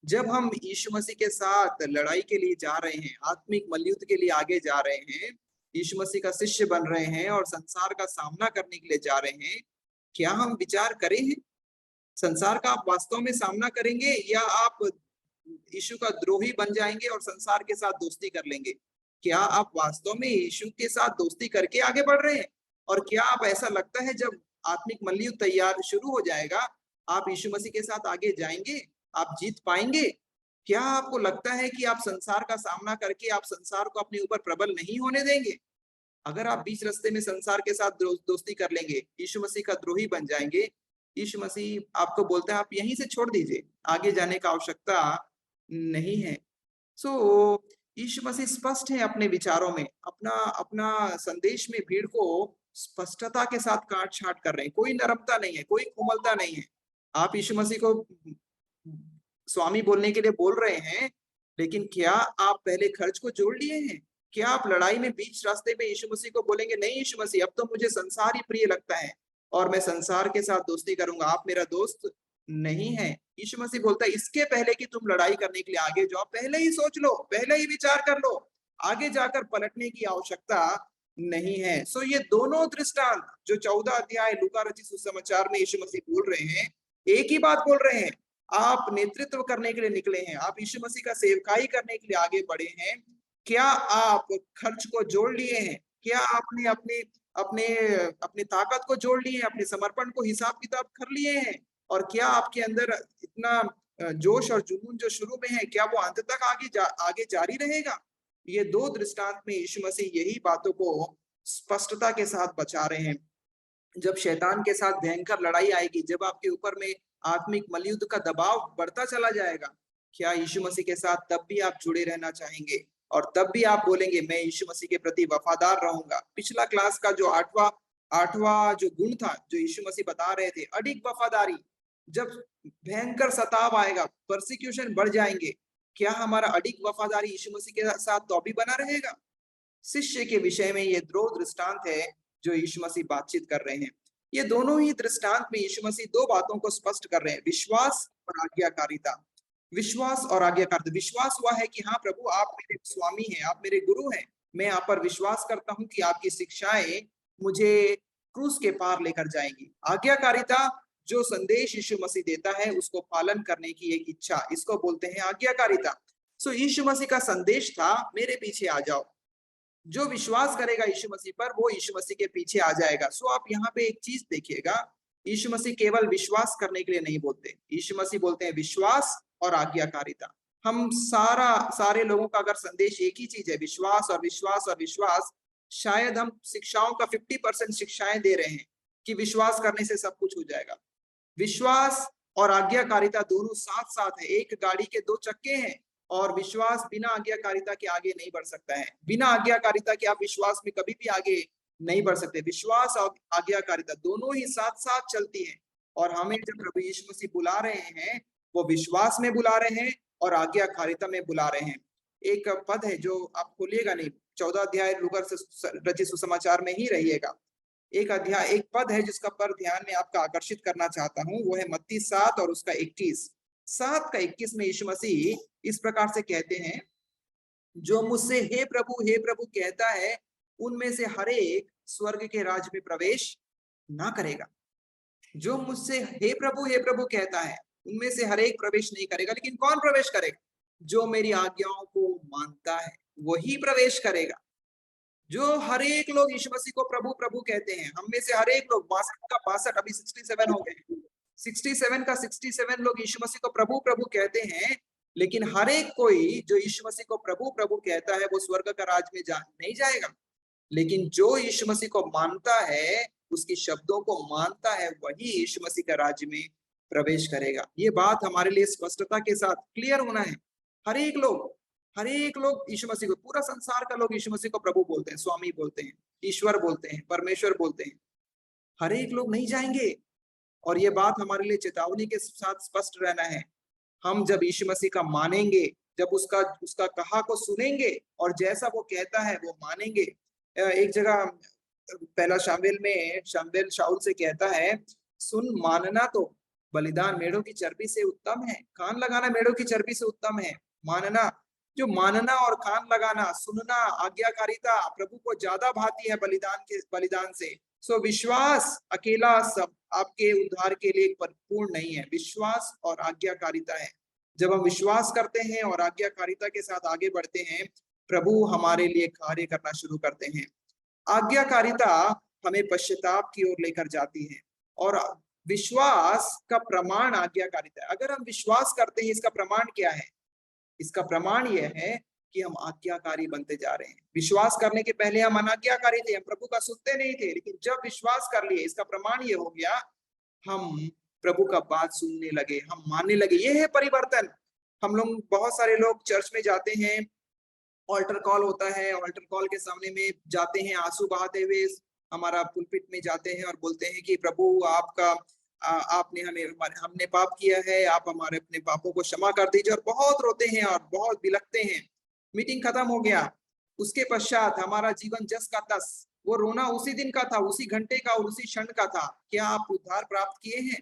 जब हम यीशु मसीह के साथ लड़ाई के लिए जा रहे हैं, आत्मिक मल्लयुद्ध के लिए आगे जा रहे हैं, यीशु मसीह का शिष्य बन रहे हैं और संसार का सामना करने के लिए जा रहे हैं, क्या हम विचार करें हैं संसार का आप वास्तव में सामना करेंगे या आप यीशु का द्रोही बन जाएंगे और संसार के साथ दोस्ती कर लेंगे? क्या आप वास्तव में यीशु के साथ दोस्ती करके आगे बढ़ रहे हैं? और क्या आप, ऐसा लगता है जब आत्मिक मल्लयुद्ध तैयार शुरू हो जाएगा आप यीशु मसीह के साथ आगे जाएंगे, आप जीत पाएंगे? क्या आपको लगता है कि आप संसार का सामना करके आप संसार को अपने ऊपर प्रबल नहीं होने देंगे? अगर आप बीच रास्ते में संसार के साथ दोस्ती कर लेंगे, यीशु मसीह का द्रोही बन जाएंगे, यीशु मसीह आपको बोलता है आप यहीं से छोड़ दीजिए, आगे जाने का आवश्यकता नहीं है। सो यीशु मसीह स्पष्ट है अपने विचारों में, अपना संदेश में भीड़ को स्पष्टता के साथ काट छाट कर रहे हैं, कोई नरमता नहीं है, कोई कोमलता नहीं है। आप यीशु मसीह को स्वामी बोलने के लिए बोल रहे हैं, लेकिन क्या आप पहले खर्च को जोड़ लिए हैं? क्या आप लड़ाई में बीच रास्ते में यीशु मसीह को बोलेंगे नहीं यीशु मसीह अब तो मुझे संसार ही प्रिय लगता है और मैं संसार के साथ दोस्ती करूंगा, आप मेरा दोस्त नहीं है? यीशु मसीह बोलता है इसके पहले कि तुम लड़ाई करने के लिए आगे जाओ, पहले ही सोच लो, पहले ही विचार कर लो, आगे जाकर पलटने की आवश्यकता नहीं है। सो ये दोनों दृष्टांत जो 14 अध्याय लूका रचित सुसमाचार में यीशु मसीह बोल रहे हैं, एक ही बात बोल रहे हैं। आप नेतृत्व करने के लिए निकले हैं, आप यीशु मसीह का सेवकाई करने के लिए आगे बढ़े हैं, क्या आप खर्च को जोड़ लिए हैं? क्या आपने अपनी ताकत को जोड़ लिए हैं, अपने समर्पण को हिसाब किताब कर लिए हैं? और क्या आपके अंदर इतना जोश और जुनून जो शुरू में है, क्या वो अंत तक आगे जारी रहेगा? ये दो दृष्टांत में यीशु मसीह यही बातों को स्पष्टता के साथ बचा रहे हैं। जब शैतान के साथ भयंकर लड़ाई आएगी, जब आपके ऊपर में आत्मिक मल्लयुद्ध का दबाव बढ़ता चला जाएगा, क्या यीशु मसीह के साथ तब भी आप जुड़े रहना चाहेंगे और तब भी आप बोलेंगे मैं यीशु मसीह के प्रति वफादार रहूंगा? पिछला क्लास का जो आठवां जो गुण था जो यीशु मसीह बता रहे थे, अडिग वफादारी, जब भयंकर सताव आएगा, परसिक्यूशन बढ़ जाएंगे, क्या हमारा अडिग वफादारी यीशु मसीह के साथ तो भी बना रहेगा? शिष्य के विषय में ये दो दृष्टांत है जो यीशु मसीह बातचीत कर रहे हैं। ये दोनों ही दृष्टांत में यीशु मसीह दो बातों को स्पष्ट कर रहे हैं, विश्वास और आज्ञाकारिता। विश्वास और आज्ञाकारिता। विश्वास हुआ है कि हाँ प्रभु आप मेरे स्वामी हैं, आप मेरे गुरु हैं, मैं आप पर विश्वास करता हूं कि आपकी शिक्षाएं मुझे क्रूस के पार लेकर जाएंगी। आज्ञाकारिता, जो संदेश यीशु मसीह देता है उसको पालन करने की एक इच्छा, इसको बोलते हैं आज्ञाकारिता। सो यीशु मसीह का संदेश था मेरे पीछे आ जाओ। जो विश्वास करेगा यीशु मसीह पर वो यीशु मसीह के पीछे आ जाएगा। सो आप यहाँ पे एक चीज देखिएगा, यीशु मसीह केवल विश्वास करने के लिए नहीं बोलते, यीशु मसीह बोलते हैं विश्वास और आज्ञाकारिता। हम सारे लोगों का अगर संदेश एक ही चीज है, विश्वास और विश्वास और विश्वास, शायद हम शिक्षाओं का 50% शिक्षाएं दे रहे हैं कि विश्वास करने से सब कुछ हो जाएगा। विश्वास और आज्ञाकारिता दोनों साथ साथ है, एक गाड़ी के दो चक्के हैं और विश्वास बिना आज्ञाकारिता के आगे नहीं बढ़ सकता है। बिना आज्ञाकारिता के आप विश्वास में कभी भी आगे नहीं बढ़ सकते। विश्वास और आज्ञाकारिता दोनों ही साथ साथ चलती है। और हमें जब प्रभु यीशु मसीह बुला रहे हैं, वो विश्वास में बुला रहे हैं और आज्ञाकारिता में बुला रहे हैं। एक पद है जो आप खोलिएगा नहीं, 14 अध्याय लूका से रचित सुसमाचार में ही रहिएगा। एक पद है जिसका पर ध्यान में आपका आकर्षित करना चाहता हूँ, वो है मत्ती 7 और उसका 21। 7 का 21 में यीशु मसीह इस प्रकार से कहते हैं, जो मुझसे हे प्रभु कहता है उनमें से हर एक स्वर्ग के राज में प्रवेश ना करेगा। जो मुझसे हे प्रभु कहता है उनमें से हर एक प्रवेश नहीं करेगा, लेकिन कौन प्रवेश करेगा? जो मेरी आज्ञाओं को मानता है वही प्रवेश करेगा। जो हर एक लोग यीशु मसीह को प्रभु प्रभु कहते हैं, हम में से हर एक लोग 62 का 62 अभी 67 हो गए, 67 का 67 लोग यीशु मसीह को प्रभु प्रभु कहते हैं, लेकिन हर एक कोई जो यीशु मसीह को प्रभु प्रभु कहता है वो स्वर्ग का राज में नहीं जाएगा। लेकिन जो यीशु मसीह को मानता है, उसकी शब्दों को मानता है, वही यीशु मसीह का राज्य में प्रवेश करेगा। ये बात हमारे लिए स्पष्टता के साथ क्लियर होना है। हर एक लोग यीशु मसीह को, पूरा संसार का लोग यीशु मसीह को प्रभु बोलते हैं, स्वामी बोलते हैं, ईश्वर बोलते हैं, परमेश्वर बोलते हैं। हर एक लोग नहीं जाएंगे। और ये बात हमारे लिए चेतावनी के साथ स्पष्ट रहना है। हम जब यीशु मसीह का मानेंगे, जब उसका कहा को सुनेंगे और जैसा वो कहता है वो मानेंगे। एक जगह पहला शामुएल में शामुएल शाऊल से कहता है, सुन, मानना तो बलिदान मेढ़ों की चर्बी से उत्तम है, कान लगाना मेढ़ों की चर्बी से उत्तम है। मानना, जो मानना और कान लगाना, सुनना, आज्ञाकारिता प्रभु को ज्यादा भाती है बलिदान से। सो विश्वास अकेला सब आपके उद्धार के लिए परिपूर्ण नहीं है, विश्वास और आज्ञाकारिता है। जब हम विश्वास करते हैं और आज्ञाकारिता के साथ आगे बढ़ते हैं, प्रभु हमारे लिए कार्य करना शुरू करते हैं। आज्ञाकारिता हमें पश्चाताप की ओर लेकर जाती है और विश्वास का प्रमाण आज्ञाकारिता है। अगर हम विश्वास करते हैं, इसका प्रमाण क्या है? इसका प्रमाण यह है कि हम आज्ञाकारी बनते जा रहे हैं। विश्वास करने के पहले हम अनाज्ञाकारी थे, हम प्रभु का सुनते नहीं थे, लेकिन जब विश्वास कर लिए, इसका प्रमाण ये हो गया, हम प्रभु का बात सुनने लगे, हम मानने लगे। ये है परिवर्तन। हम लोग, बहुत सारे लोग चर्च में जाते हैं, ऑल्टर कॉल होता है, ऑल्टर कॉल के सामने में जाते हैं आंसू बहाते हुए, हमारा पुलपिट में जाते हैं और बोलते हैं कि प्रभु हमने पाप किया है, आप हमारे अपने पापों को क्षमा कर दीजिए, और बहुत रोते हैं और बहुत बिलखते हैं। मीटिंग खत्म हो गया, उसके पश्चात हमारा जीवन जस का तस, वो रोना उसी दिन का था, उसी घंटे का और उसी क्षण का था। क्या आप उद्धार प्राप्त किए हैं?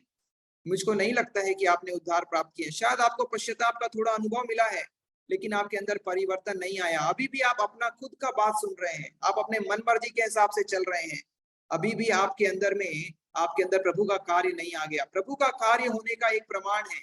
मुझको नहीं लगता है कि आपने उद्धार प्राप्त किए। शायद आपको पश्चाताप का थोड़ा अनुभव मिला है, लेकिन आपके अंदर परिवर्तन नहीं आया। अभी भी आप अपना खुद का बात सुन रहे हैं, आप अपने मन मर्जी के हिसाब से चल रहे हैं। अभी भी आपके अंदर प्रभु का कार्य नहीं आ गया। प्रभु का कार्य होने का एक प्रमाण है,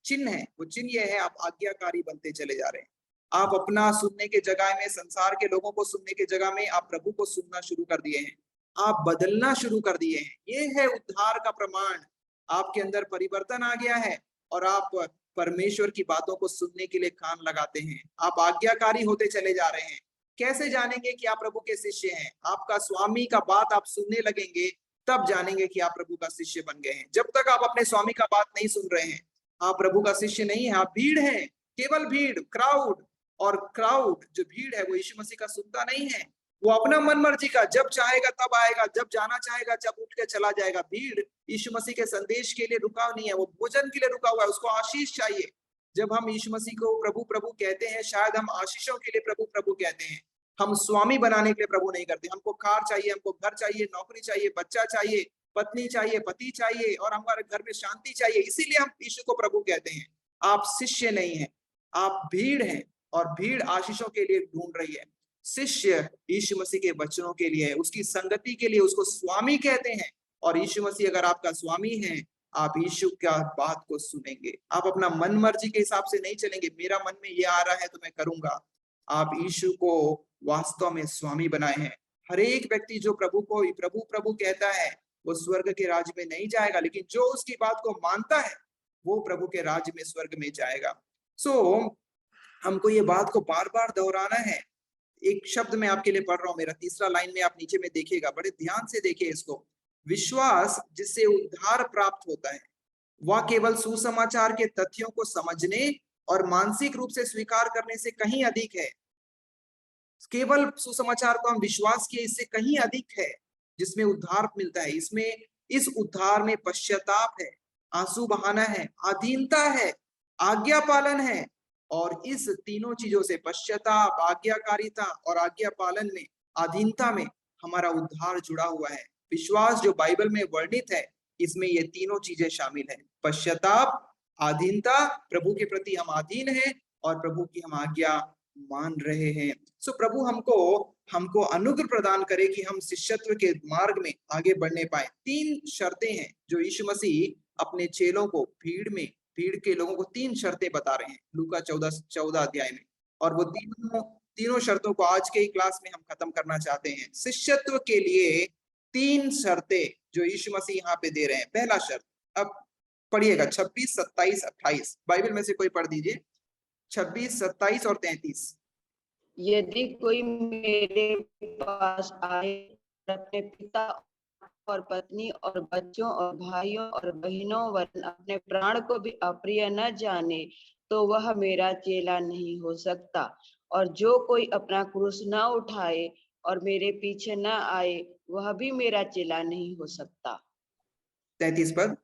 चिन्ह है, वो चिन्ह ये है, आप आज्ञाकारी बनते चले जा रहे हैं। आप अपना सुनने के जगह में, संसार के लोगों को सुनने के जगह में, आप प्रभु को सुनना शुरू कर दिए हैं, आप बदलना शुरू कर दिए हैं। ये है उद्धार का प्रमाण। आपके अंदर परिवर्तन आ गया है और आप परमेश्वर की बातों को सुनने के लिए कान लगाते हैं, आप आज्ञाकारी होते चले जा रहे हैं। कैसे जानेंगे कि आप प्रभु के शिष्य हैं? आपका स्वामी का बात आप सुनने लगेंगे, तब जानेंगे कि आप प्रभु का शिष्य बन गए हैं। जब तक आप अपने स्वामी का बात नहीं सुन रहे हैं, आप प्रभु का शिष्य नहीं है, आप भीड़ हैं, केवल भीड़, क्राउड। और क्राउड, जो भीड़ है, वो यीशु मसीह का सुनता नहीं है। वो अपना मन मर्जी का, जब चाहेगा तब आएगा, जब जाना चाहेगा जब उठ के चला जाएगा। भीड़ यीशु मसीह के संदेश के लिए रुका नहीं है, वो भोजन के लिए रुका हुआ है, उसको आशीष चाहिए। जब हम यीशु मसीह को प्रभु प्रभु कहते हैं, शायद हम आशीषों के लिए प्रभु प्रभु कहते हैं, हम स्वामी बनाने के लिए प्रभु नहीं करते। हमको कार चाहिए, हमको घर चाहिए, नौकरी चाहिए, बच्चा चाहिए, पत्नी चाहिए, पति चाहिए, और हमारे घर में शांति चाहिए, इसीलिए हम यीशु को प्रभु कहते हैं। आप शिष्य नहीं हैं, आप भीड़ हैं, और भीड़ आशीषों के लिए ढूंढ रही है। शिष्य यीशु मसीह के वचनों के लिए, उसकी संगति के लिए उसको स्वामी कहते हैं। और यीशु मसीह अगर आपका स्वामी है, आप यीशु का बात को सुनेंगे। आप अपना मन मर्जी के हिसाब से नहीं चलेंगे, मेरा मन में ये आ रहा है तो मैं करूंगा। आप यीशु को वास्तव में स्वामी बनाए हैं। हर एक व्यक्ति जो प्रभु को प्रभु प्रभु कहता है, वो स्वर्ग के राज्य में नहीं जाएगा, लेकिन जो उसकी बात को मानता है वो प्रभु के राज्य में, स्वर्ग में जाएगा। हमको ये बात को बार बार दोहराना है। एक शब्द मैं आपके लिए पढ़ रहा हूं, मेरा तीसरा लाइन में आप नीचे में देखिएगा, बड़े ध्यान से देखिए इसको। विश्वास जिससे उद्धार प्राप्त होता है, वह केवल सुसमाचार के तथ्यों को समझने और मानसिक रूप से स्वीकार करने से कहीं अधिक है। केवल सुसमाचार को हम विश्वास किए, इससे कहीं अधिक है, जिसमें उद्धार मिलता है। इसमें, इस उद्धार में पश्चाताप है, आंसू बहाना है, अधीनता है, आज्ञा पालन है। और इस तीनों चीजों से, पश्चाताप, आज्ञाकारिता और आज्ञा पालन में, अधीनता में हमारा उद्धार जुड़ा हुआ है। विश्वास जो बाइबल में वर्णित है, इसमें ये तीनों चीजें शामिल है। पश्चाताप, अधीनता, प्रभु के प्रति हम अधीन हैं और प्रभु की हम आज्ञा मान रहे हैं। प्रभु हमको अनुग्रह प्रदान करे कि हम शिष्यत्व के मार्ग में आगे बढ़ने पाए। 3 शर्तें हैं जो यीशु मसीह अपने चेलों को, भीड़ के लोगों को 3 शर्तें बता रहे हैं लूका 14 अध्याय में। और वो तीनों शर्तों को आज के ही क्लास में हम खत्म करना चाहते हैं। शिष्यत्व के लिए 3 शर्तें जो यीशु मसीह यहाँ पे दे रहे हैं। पहला शर्त, अब पढ़िएगा 26, 27, 28, बाइबल में से कोई पढ़ दीजिए, 26, 27 और 33। यदि कोई मेरे पास आए, अपने पिता और पत्नी और बच्चों और भाइयों और बहनों वरन अपने प्राण को भी अप्रिय न जाने, तो वह मेरा चेला नहीं हो सकता। और जो कोई अपना क्रूस न उठाए और मेरे पीछे न आए, वह भी मेरा चेला नहीं हो सकता। 33 पद।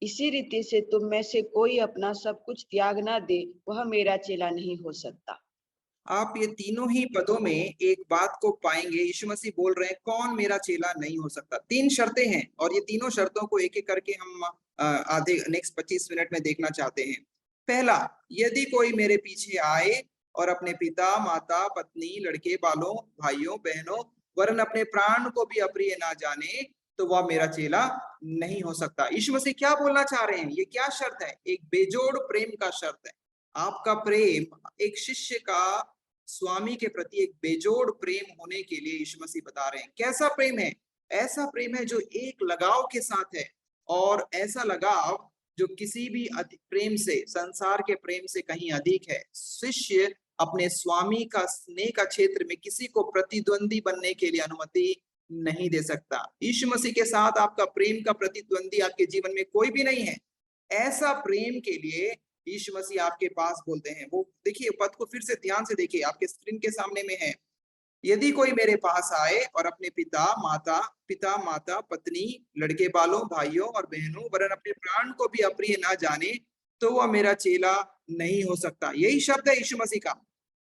इसी रीति से तुम में से कोई अपना सब कुछ त्याग ना दे, वह मेरा चेला नहीं हो सकता। आप ये तीनों ही पदों में एक बात को पाएंगे, यीशु मसीह बोल रहे हैं कौन मेरा चेला नहीं हो सकता। 3 शर्तें हैं और ये तीनों शर्तों को एक एक करके हम आधे नेक्स्ट 25 मिनट में देखना चाहते हैं। पहला, यदि कोई मेरे पीछे आए और अपने पिता, माता, पत्नी, लड़के बालों, भाइयों, बहनों वरन अपने प्राण को भी अप्रिय ना जाने, तो वह मेरा चेला नहीं हो सकता। यीशु मसीह क्या बोलना चाह रहे हैं? ये क्या शर्त है? एक बेजोड़ प्रेम का शर्त है। आपका प्रेम, एक शिष्य का स्वामी के प्रति एक बेजोड़ प्रेम होने के लिए यीशु मसीह बता रहे हैं। कैसा प्रेम है? ऐसा प्रेम है जो एक लगाव के साथ है, और ऐसा लगाव जो किसी भी प्रेम से, संसार के प्रेम से कहीं अधिक है। शिष्य अपने स्वामी का स्नेह का क्षेत्र में किसी को प्रतिद्वंदी बनने के लिए अनुमति नहीं दे सकता। यीशु मसीह के साथ आपका प्रेम का प्रतिद्वंदी आपके जीवन में कोई भी नहीं है। ऐसा प्रेम के लिए यीशु मसीह आपके पास बोलते हैं। वो देखिए, पद को फिर से ध्यान से देखिए, आपके स्क्रीन के सामने में है। यदि कोई मेरे पास आए और अपने पिता, माता, पत्नी, लड़के बालों, भाइयों और बहनों वरन अपने प्राण को भी अप्रिय ना जाने, तो वह मेरा चेला नहीं हो सकता। यही शब्द है यीशु मसीह का।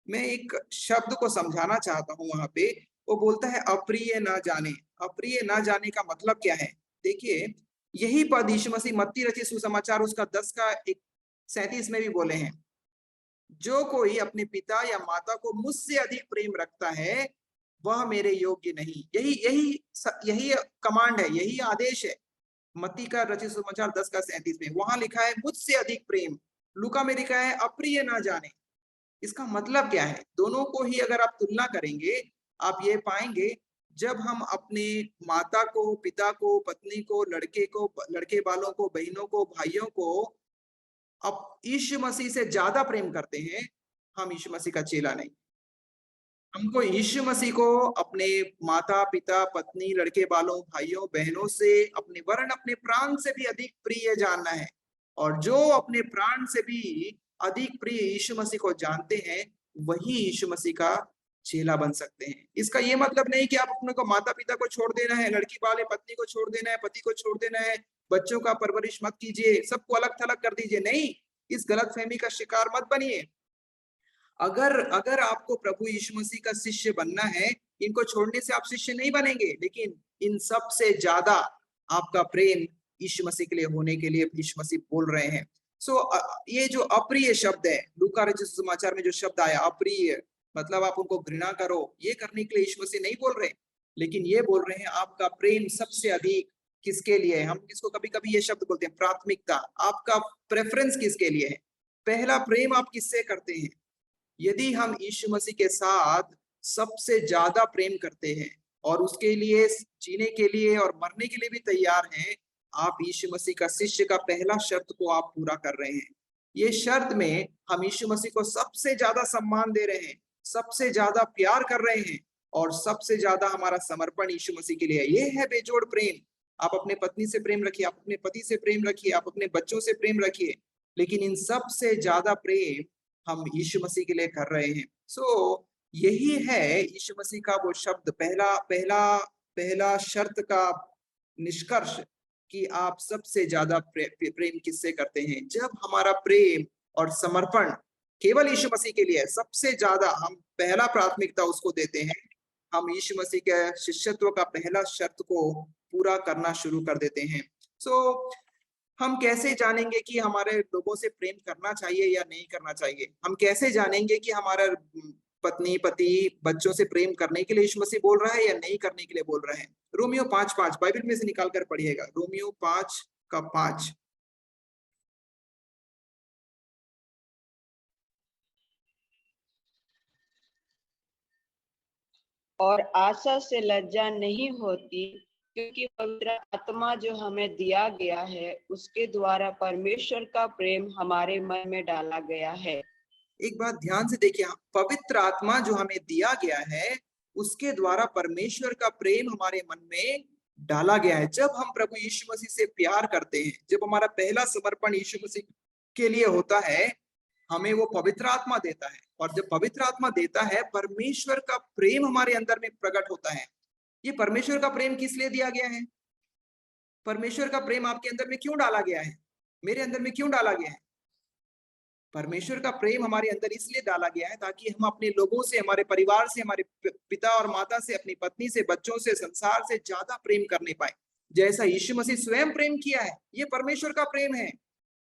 मैं एक शब्द को समझाना चाहता हूँ। वहां पे वो बोलता है अप्रिय ना जाने। अप्रिय ना जाने का मतलब क्या है? देखिए, यही पद यीशु मसीह मत्ती रचित सुसमाचार उसका 10 का 37 में भी बोले हैं। जो कोई अपने पिता या माता को मुझसे अधिक प्रेम रखता है, वह मेरे योग्य नहीं। यही कमांड है, यही आदेश है। मत्ती का रचित सुसमाचार 10 का 37 में वहां लिखा है मुझसे अधिक प्रेम। लूका में लिखा है अप्रिय ना जाने। इसका मतलब क्या है? दोनों को ही अगर आप तुलना करेंगे, आप ये पाएंगे, जब हम अपने माता को, पिता को, पत्नी को, लड़के बालों को, बहनों को, भाइयों को अब यीशु मसीह से ज्यादा प्रेम करते हैं, हम यीशु मसीह का चेला नहीं। हमको यीशु मसीह को अपने माता, पिता, पत्नी, लड़के बालों, भाइयों, बहनों से, अपने वरन अपने प्राण से भी अधिक प्रिय जानना है। और जो अपने प्राण से भी अधिक प्रिय यीशु मसीह को जानते हैं, वही यीशु मसीह का चेला बन सकते हैं। इसका ये मतलब नहीं कि आप अपने को माता पिता को छोड़ देना है, लड़की वाले पत्नी को छोड़ देना है, पति को छोड़ देना है, बच्चों का परवरिश मत कीजिए, सबको अलग थलग कर दीजिए। नहीं, इस गलतफहमी का शिकार मत बनिए। अगर अगर आपको प्रभु यीशु मसीह का शिष्य बनना है, इनको छोड़ने से आप शिष्य नहीं बनेंगे, लेकिन इन सब से ज्यादा आपका प्रेम यीशु मसीह के लिए होने के लिए यीशु मसीह बोल रहे हैं। ये जो अप्रिय शब्द है, लूका रचित सुसमाचार में जो शब्द आया अप्रिय, मतलब आप उनको घृणा करो, ये करने के लिए यीशु मसीह नहीं बोल रहे, लेकिन ये बोल रहे हैं आपका प्रेम सबसे अधिक किसके लिए है। हम इसको कभी कभी ये शब्द बोलते हैं प्राथमिकता, आपका प्रेफरेंस किसके लिए है, पहला प्रेम आप किससे करते हैं। यदि हम यीशु मसीह के साथ सबसे ज्यादा प्रेम करते हैं और उसके लिए जीने के लिए और मरने के लिए भी तैयार हैं, आप यीशु मसीह का शिष्य का पहला शर्त को आप पूरा कर रहे हैं। ये शर्त में हम यीशु मसीह को सबसे ज्यादा सम्मान दे रहे हैं, सबसे ज्यादा प्यार कर रहे हैं और सबसे ज्यादा हमारा समर्पण यीशु मसीह के लिए है। ये है बेजोड़ प्रेम। आप अपने पत्नी से प्रेम रखिए, आप अपने पति से प्रेम रखिए, आप अपने बच्चों से प्रेम रखिए, लेकिन इन सब से ज्यादा प्रेम हम यीशु मसीह के लिए कर रहे हैं। यही है यीशु मसीह का वो शब्द, पहला शर्त का निष्कर्ष कि आप सबसे ज्यादा प्रेम किससे करते हैं। जब हमारा प्रेम और समर्पण केवल यीशु मसीह के लिए है, सबसे ज्यादा हम पहला प्राथमिकता उसको देते हैं, हम यीशु मसीह के शिष्यत्व का पहला शर्त को पूरा करना शुरू कर देते हैं। हम कैसे जानेंगे कि हमारे लोगों से प्रेम करना चाहिए या नहीं करना चाहिए? हम कैसे जानेंगे कि हमारा पत्नी पति बच्चों से प्रेम करने के लिए यीशु मसीह बोल रहा है या नहीं करने के लिए बोल रहे हैं? रोमियो 5:5 बाइबल में से निकाल कर पढ़िएगा, रोमियो 5:5। और आशा से लज्जा नहीं होती, क्योंकि पवित्र आत्मा जो हमें दिया गया है उसके द्वारा परमेश्वर का प्रेम हमारे मन में डाला गया है। एक बात ध्यान से देखिए, पवित्र आत्मा जो हमें दिया गया है उसके द्वारा परमेश्वर का प्रेम हमारे मन में डाला गया है। जब हम प्रभु यीशु मसीह से प्यार करते हैं, जब हमारा पहला समर्पण यीशु मसीह के लिए होता है, हमें वो पवित्र आत्मा देता है, और जब पवित्र आत्मा देता है परमेश्वर का प्रेम हमारे अंदर में प्रकट होता है। ये परमेश्वर का प्रेम किस लिए दिया गया है? परमेश्वर का प्रेम आपके अंदर में क्यों डाला गया है, मेरे अंदर में क्यों डाला गया है? परमेश्वर का प्रेम हमारे अंदर इसलिए डाला गया है ताकि हम अपने लोगों से, हमारे परिवार से, हमारे पिता और माता से, अपनी पत्नी से, बच्चों से, संसार से ज्यादा प्रेम करने पाए, जैसा यीशु मसीह स्वयं प्रेम किया है। ये परमेश्वर का प्रेम है।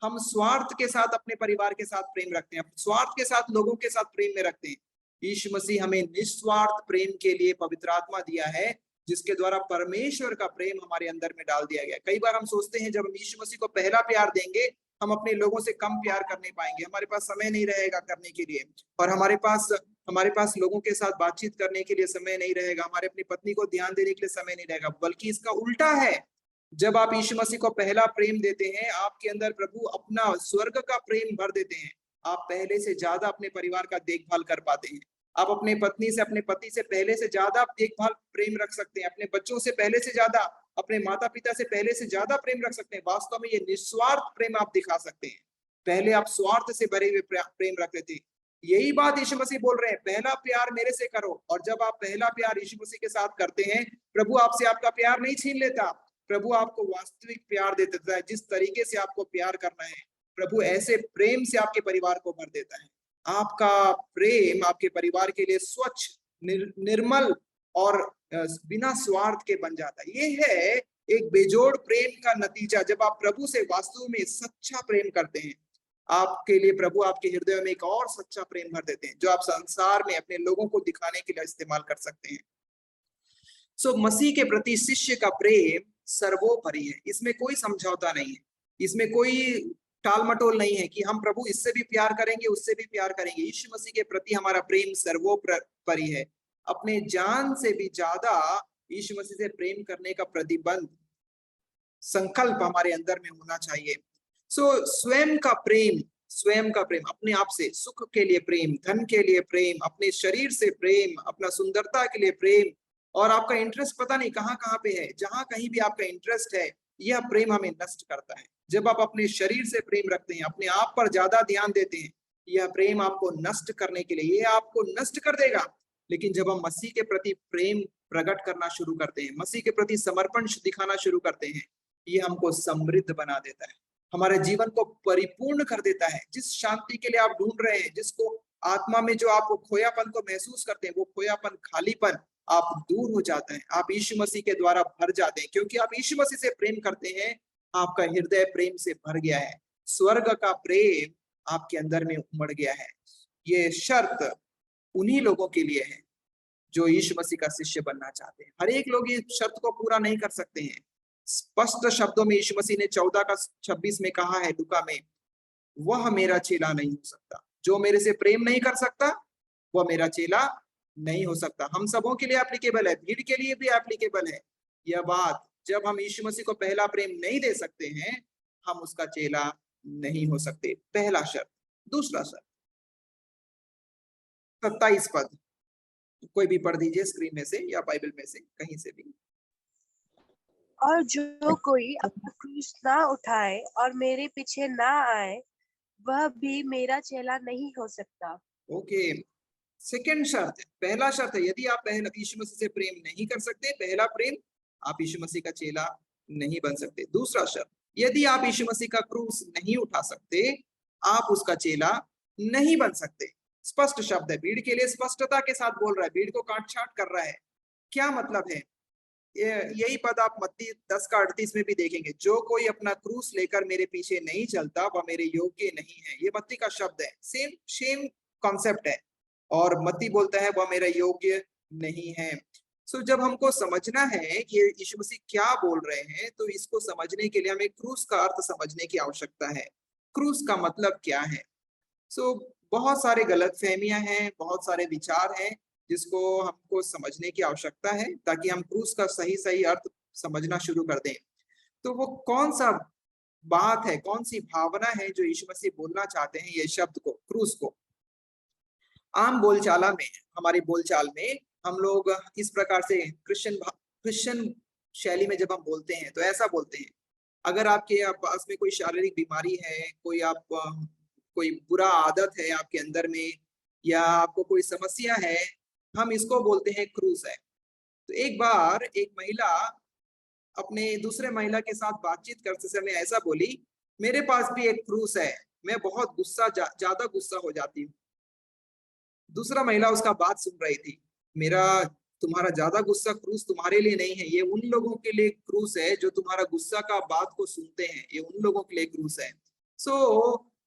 हम स्वार्थ के साथ अपने परिवार के साथ प्रेम रखते हैं, स्वार्थ के साथ लोगों के साथ प्रेम में रखते हैं। यीशु मसीह हमें निस्वार्थ प्रेम के लिए पवित्र आत्मा दिया है, जिसके द्वारा परमेश्वर का प्रेम हमारे अंदर में डाल दिया गया। कई बार हम सोचते हैं जब हम यीशु मसीह को पहला प्यार देंगे हम अपने लोगों से कम प्यार करने पाएंगे, हमारे पास समय नहीं रहेगा करने के लिए, और हमारे पास लोगों के साथ बातचीत करने के लिए समय नहीं रहेगा, हमारे अपनी पत्नी को ध्यान देने के लिए समय नहीं रहेगा। बल्कि इसका उल्टा है, जब आप यीशु मसीह को पहला प्रेम देते हैं, आपके अंदर प्रभु अपना स्वर्ग का प्रेम भर देते हैं। आप पहले से ज्यादा अपने परिवार का देखभाल कर पाते हैं। आप अपने पत्नी से, अपने पति से पहले से ज्यादा देखभाल प्रेम रख सकते हैं, अपने बच्चों से पहले से ज्यादा, अपने माता पिता से पहले से ज्यादा प्रेम रख सकते हैं। वास्तव में ये निस्वार्थ प्रेम आप दिखा सकते हैं। पहले आप स्वार्थ से भरे हुए प्रेम रखते थे। यही बात यीशु मसीह बोल रहे हैं, पहला प्यार मेरे से करो। और जब आप पहला प्यार यीशु मसीह के साथ करते हैं, प्रभु आपसे आपका प्यार नहीं छीन लेता, प्रभु आपको वास्तविक प्यार दे देता है। जिस तरीके से आपको प्यार करना है, प्रभु ऐसे प्रेम से आपके परिवार को भर देता है। आपका प्रेम आपके परिवार के लिए स्वच्छ, निर्मल और बिना स्वार्थ के बन जाता है। ये है एक बेजोड़ प्रेम का नतीजा। जब आप प्रभु से वास्तव में सच्चा प्रेम करते हैं, आपके लिए प्रभु आपके हृदय में एक और सच्चा प्रेम भर देते हैं, जो आप संसार में अपने लोगों को दिखाने के लिए इस्तेमाल कर सकते हैं। मसीह के प्रति शिष्य का प्रेम सर्वोपरि है। इसमें कोई समझौता नहीं है, इसमें कोई टाल मटोल नहीं है कि हम प्रभु इससे भी प्यार करेंगे, उससे भी प्यार करेंगे। यीशु मसीह के प्रति हमारा प्रेम सर्वोपरि है। अपने जान से भी ज्यादा यीशु मसीह से प्रेम करने का प्रतिबंध, संकल्प हमारे अंदर में होना चाहिए। स्वयं का प्रेम, अपने आप से, सुख के लिए प्रेम, धन के लिए प्रेम, अपने शरीर से प्रेम, अपना सुंदरता के लिए प्रेम, और आपका इंटरेस्ट पता नहीं कहाँ पे है, जहां कहीं भी आपका इंटरेस्ट है, यह प्रेम हमें नष्ट करता है। जब आप अपने शरीर से प्रेम रखते हैं, अपने आप पर ज्यादा ध्यान देते हैं, यह प्रेम आपको नष्ट करने के लिए, ये आपको नष्ट कर देगा। लेकिन जब हम मसीह के प्रति प्रेम प्रकट करना शुरू करते हैं, मसीह के प्रति समर्पण दिखाना शुरू करते हैं, ये हमको समृद्ध बना देता है, हमारे जीवन को परिपूर्ण कर देता है। जिस शांति के लिए आप ढूंढ रहे हैं, जिसको आत्मा में जो आप खोयापन को महसूस करते हैं, वो खोयापन, खालीपन आप दूर हो जाता है। आप यीशु मसीह के द्वारा भर जाते हैं, क्योंकि आप यीशु मसीह से प्रेम करते हैं। आपका हृदय प्रेम से भर गया है, स्वर्ग का प्रेम आपके अंदर में उमड़ गया है। ये शर्त उन्हीं लोगों के लिए है जो यीशु मसीह का शिष्य बनना चाहते हैं। हर एक लोग ये शर्त को पूरा नहीं कर सकते हैं। स्पष्ट शब्दों में यीशु मसीह ने 14:26 में कहा है, लूका में, वह मेरा चेला नहीं हो सकता। जो मेरे से प्रेम नहीं कर सकता वह मेरा चेला नहीं हो सकता। हम सबों के लिए एप्लीकेबल है, भीड़ के लिए भी एप्लीकेबल है यह बात। जब हम यीशु मसीह को पहला प्रेम नहीं दे सकते हैं, हम उसका चेला नहीं हो सकते। पहला शर्त। दूसरा शर्त 27 पद, कोई भी पढ़ दीजिए स्क्रीन में से या बाइबल में से, कहीं से भी। और जो कोई अपना क्रूस ना उठाए और मेरे पीछे ना आए, वह भी मेरा चेला नहीं हो सकता। ओके, सेकंड शर्त है। पहला शर्त है, यदि आप पहला यीशु मसीह से प्रेम नहीं कर सकते, पहला प्रेम, आप यीशु मसीह का चेला नहीं बन सकते। दूसरा शर्त, यदि आप यीशु मसीह का क्रूस नहीं उठा सकते, आप उसका चेला नहीं बन सकते। स्पष्ट शब्द है, भीड़ के लिए स्पष्टता के साथ बोल रहा है, भीड़ को काट छाट कर रहा है। क्या मतलब है? यही पद आप मत्ती 10:38 में भी देखेंगे, जो कोई अपना क्रूस लेकर मेरे पीछे नहीं चलता वह मेरे योग्य नहीं है। ये मत्ती का शब्द है, सेम कॉन्सेप्ट है। और मत्ती बोलता है वह मेरा योग्य नहीं है। सो जब हमको समझना है कि यीशु मसीह क्या बोल रहे हैं, तो इसको समझने के लिए हमें क्रूस का अर्थ समझने की आवश्यकता है। क्रूस का मतलब क्या है? सो बहुत सारे गलतफहमियां हैं, बहुत सारे विचार हैं जिसको हमको समझने की आवश्यकता है, ताकि हम क्रूस का सही अर्थ समझना शुरू कर दें। तो वो कौन सा बात है, कौन सी भावना है जो यीशु मसीह बोलना चाहते हैं ये शब्द को, क्रूस को? आम बोलचाला में, हमारी बोलचाल में हम लोग इस प्रकार से क्रिश्चियन शैली में जब हम बोलते हैं तो ऐसा बोलते हैं, अगर आपके पास में कोई शारीरिक बीमारी है, कोई बुरा आदत है आपके अंदर में, या आपको कोई समस्या है, हम इसको बोलते हैं क्रूस है। तो एक बार एक महिला अपने दूसरे महिला के साथ बातचीत करते समय ऐसा बोली, मेरे पास भी एक क्रूस है, मैं बहुत ज्यादा गुस्सा हो जाती हूँ। दूसरा महिला उसका बात सुन रही थी, तुम्हारा ज्यादा गुस्सा क्रूस तुम्हारे लिए नहीं है, ये उन लोगों के लिए क्रूस है जो तुम्हारा गुस्सा का बात को सुनते हैं, ये उन लोगों के लिए क्रूस है। सो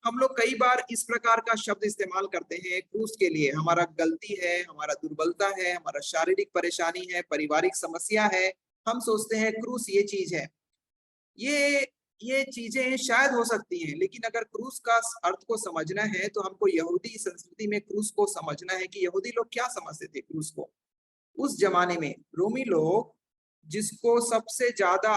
हम लोग कई बार इस प्रकार का शब्द इस्तेमाल करते हैं क्रूस के लिए। हमारा गलती है, हमारा दुर्बलता है, हमारा शारीरिक परेशानी है, पारिवारिक समस्या है, हम सोचते हैं क्रूस ये चीज है। ये चीजें शायद हो सकती हैं, लेकिन अगर क्रूस का अर्थ को समझना है तो हमको यहूदी संस्कृति में क्रूस को समझना है कि यहूदी लोग क्या समझते थे क्रूस को। उस जमाने में रोमी लोग जिसको सबसे ज्यादा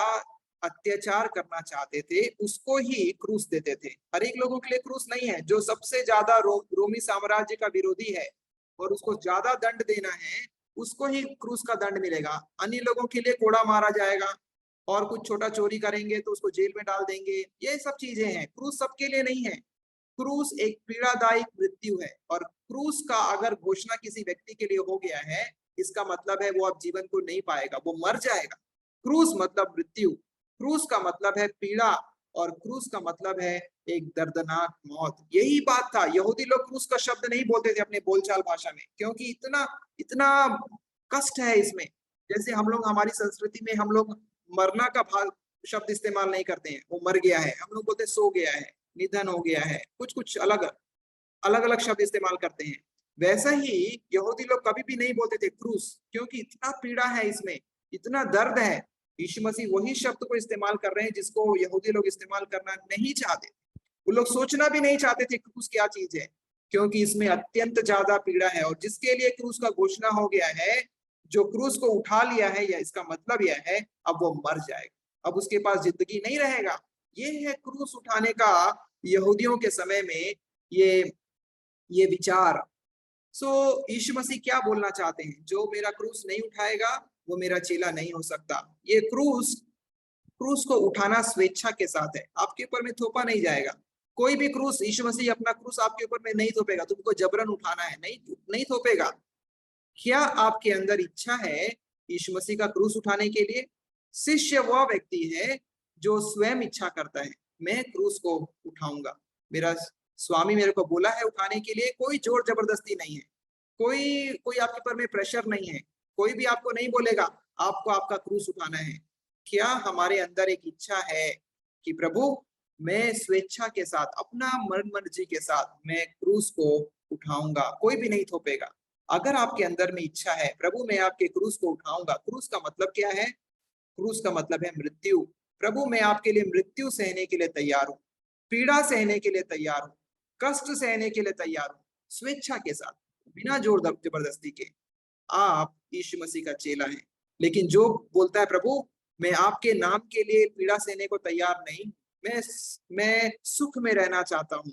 अत्याचार करना चाहते थे उसको ही क्रूस देते थे। हर एक लोगों के लिए क्रूस नहीं है। जो सबसे ज्यादा रोमी साम्राज्य का विरोधी है और उसको ज्यादा दंड देना है, उसको ही क्रूस का दंड मिलेगा। अन्य लोगों के लिए कोड़ा मारा जाएगा, और कुछ छोटा चोरी करेंगे तो उसको जेल में डाल देंगे। ये सब चीजें हैं, क्रूस सबके लिए नहीं है। क्रूस एक पीड़ादायक मृत्यु है, और क्रूस का अगर घोषणा किसी व्यक्ति के लिए हो गया है, इसका मतलब है वो अब जीवन को नहीं पाएगा, वो मर जाएगा। क्रूस मतलब मृत्यु, क्रूस का मतलब है पीड़ा, और क्रूस का मतलब है एक दर्दनाक मौत। यही बात था। यहूदी लोग क्रूस का शब्द नहीं बोलते थे अपने बोलचाल भाषा में, क्योंकि इतना कष्ट है इसमें। जैसे हम लोग, हमारी संस्कृति में हम लोग मरना का भाग शब्द इस्तेमाल नहीं करते हैं, वो मर गया है, हम लोग बोलते सो गया है, निधन हो गया है, कुछ अलग शब्द इस्तेमाल करते हैं। वैसा ही यहूदी लोग कभी भी नहीं बोलते थे क्रूस, क्योंकि इतना पीड़ा है इसमें, इतना दर्द है। यीशु मसीह वही शब्द को इस्तेमाल कर रहे हैं जिसको यहूदी लोग इस्तेमाल करना नहीं चाहते। वो लोग सोचना भी नहीं चाहते थे क्रूस क्या चीज है, क्योंकि इसमें अत्यंत ज्यादा पीड़ा है। और जिसके लिए क्रूस का घोषणा हो गया है, जो क्रूस को उठा लिया है, या इसका मतलब यह है अब वो मर जाएगा, अब उसके पास जिंदगी नहीं रहेगा। ये है क्रूस उठाने का यहूदियों के समय में ये विचार। सो यीशु मसीह क्या बोलना चाहते हैं? जो मेरा क्रूस नहीं उठाएगा वो मेरा चेला नहीं हो सकता। ये क्रूस को उठाना स्वेच्छा के साथ है, आपके ऊपर में थोपा नहीं जाएगा। कोई भी क्रूस, यीशु मसीह अपना क्रूस आपके ऊपर में नहीं थोपेगा, तुमको जबरन उठाना है, नहीं थोपेगा। क्या आपके अंदर इच्छा है यीशु मसीह का क्रूस उठाने के लिए? शिष्य वह व्यक्ति है जो स्वयं इच्छा करता है, मैं क्रूस को उठाऊंगा, मेरा स्वामी मेरे को बोला है उठाने के लिए, कोई जोर जबरदस्ती नहीं है, कोई कोई आपके पर में प्रेशर नहीं है, कोई भी आपको नहीं बोलेगा आपको आपका क्रूस उठाना है। क्या हमारे अंदर एक इच्छा है कि प्रभु मैं स्वेच्छा के साथ, अपना मन मर्जी के साथ मैं क्रूस को उठाऊंगा, कोई भी नहीं थोपेगा। अगर आपके अंदर में इच्छा है प्रभु मैं आपके क्रूस को उठाऊंगा, क्रूस का मतलब क्या है? क्रूस का मतलब है मृत्यु। प्रभु मैं आपके लिए मृत्यु सहने के लिए तैयार हूँ, पीड़ा सहने के लिए तैयार हूँ, कष्ट सहने के लिए तैयार हूँ, स्वेच्छा के साथ, बिना जोर जबरदस्ती के। आप यीशु मसीह का चेला है। लेकिन जो बोलता है प्रभु मैं आपके नाम के लिए पीड़ा सहने को तैयार नहीं, मैं सुख में रहना चाहता हूँ,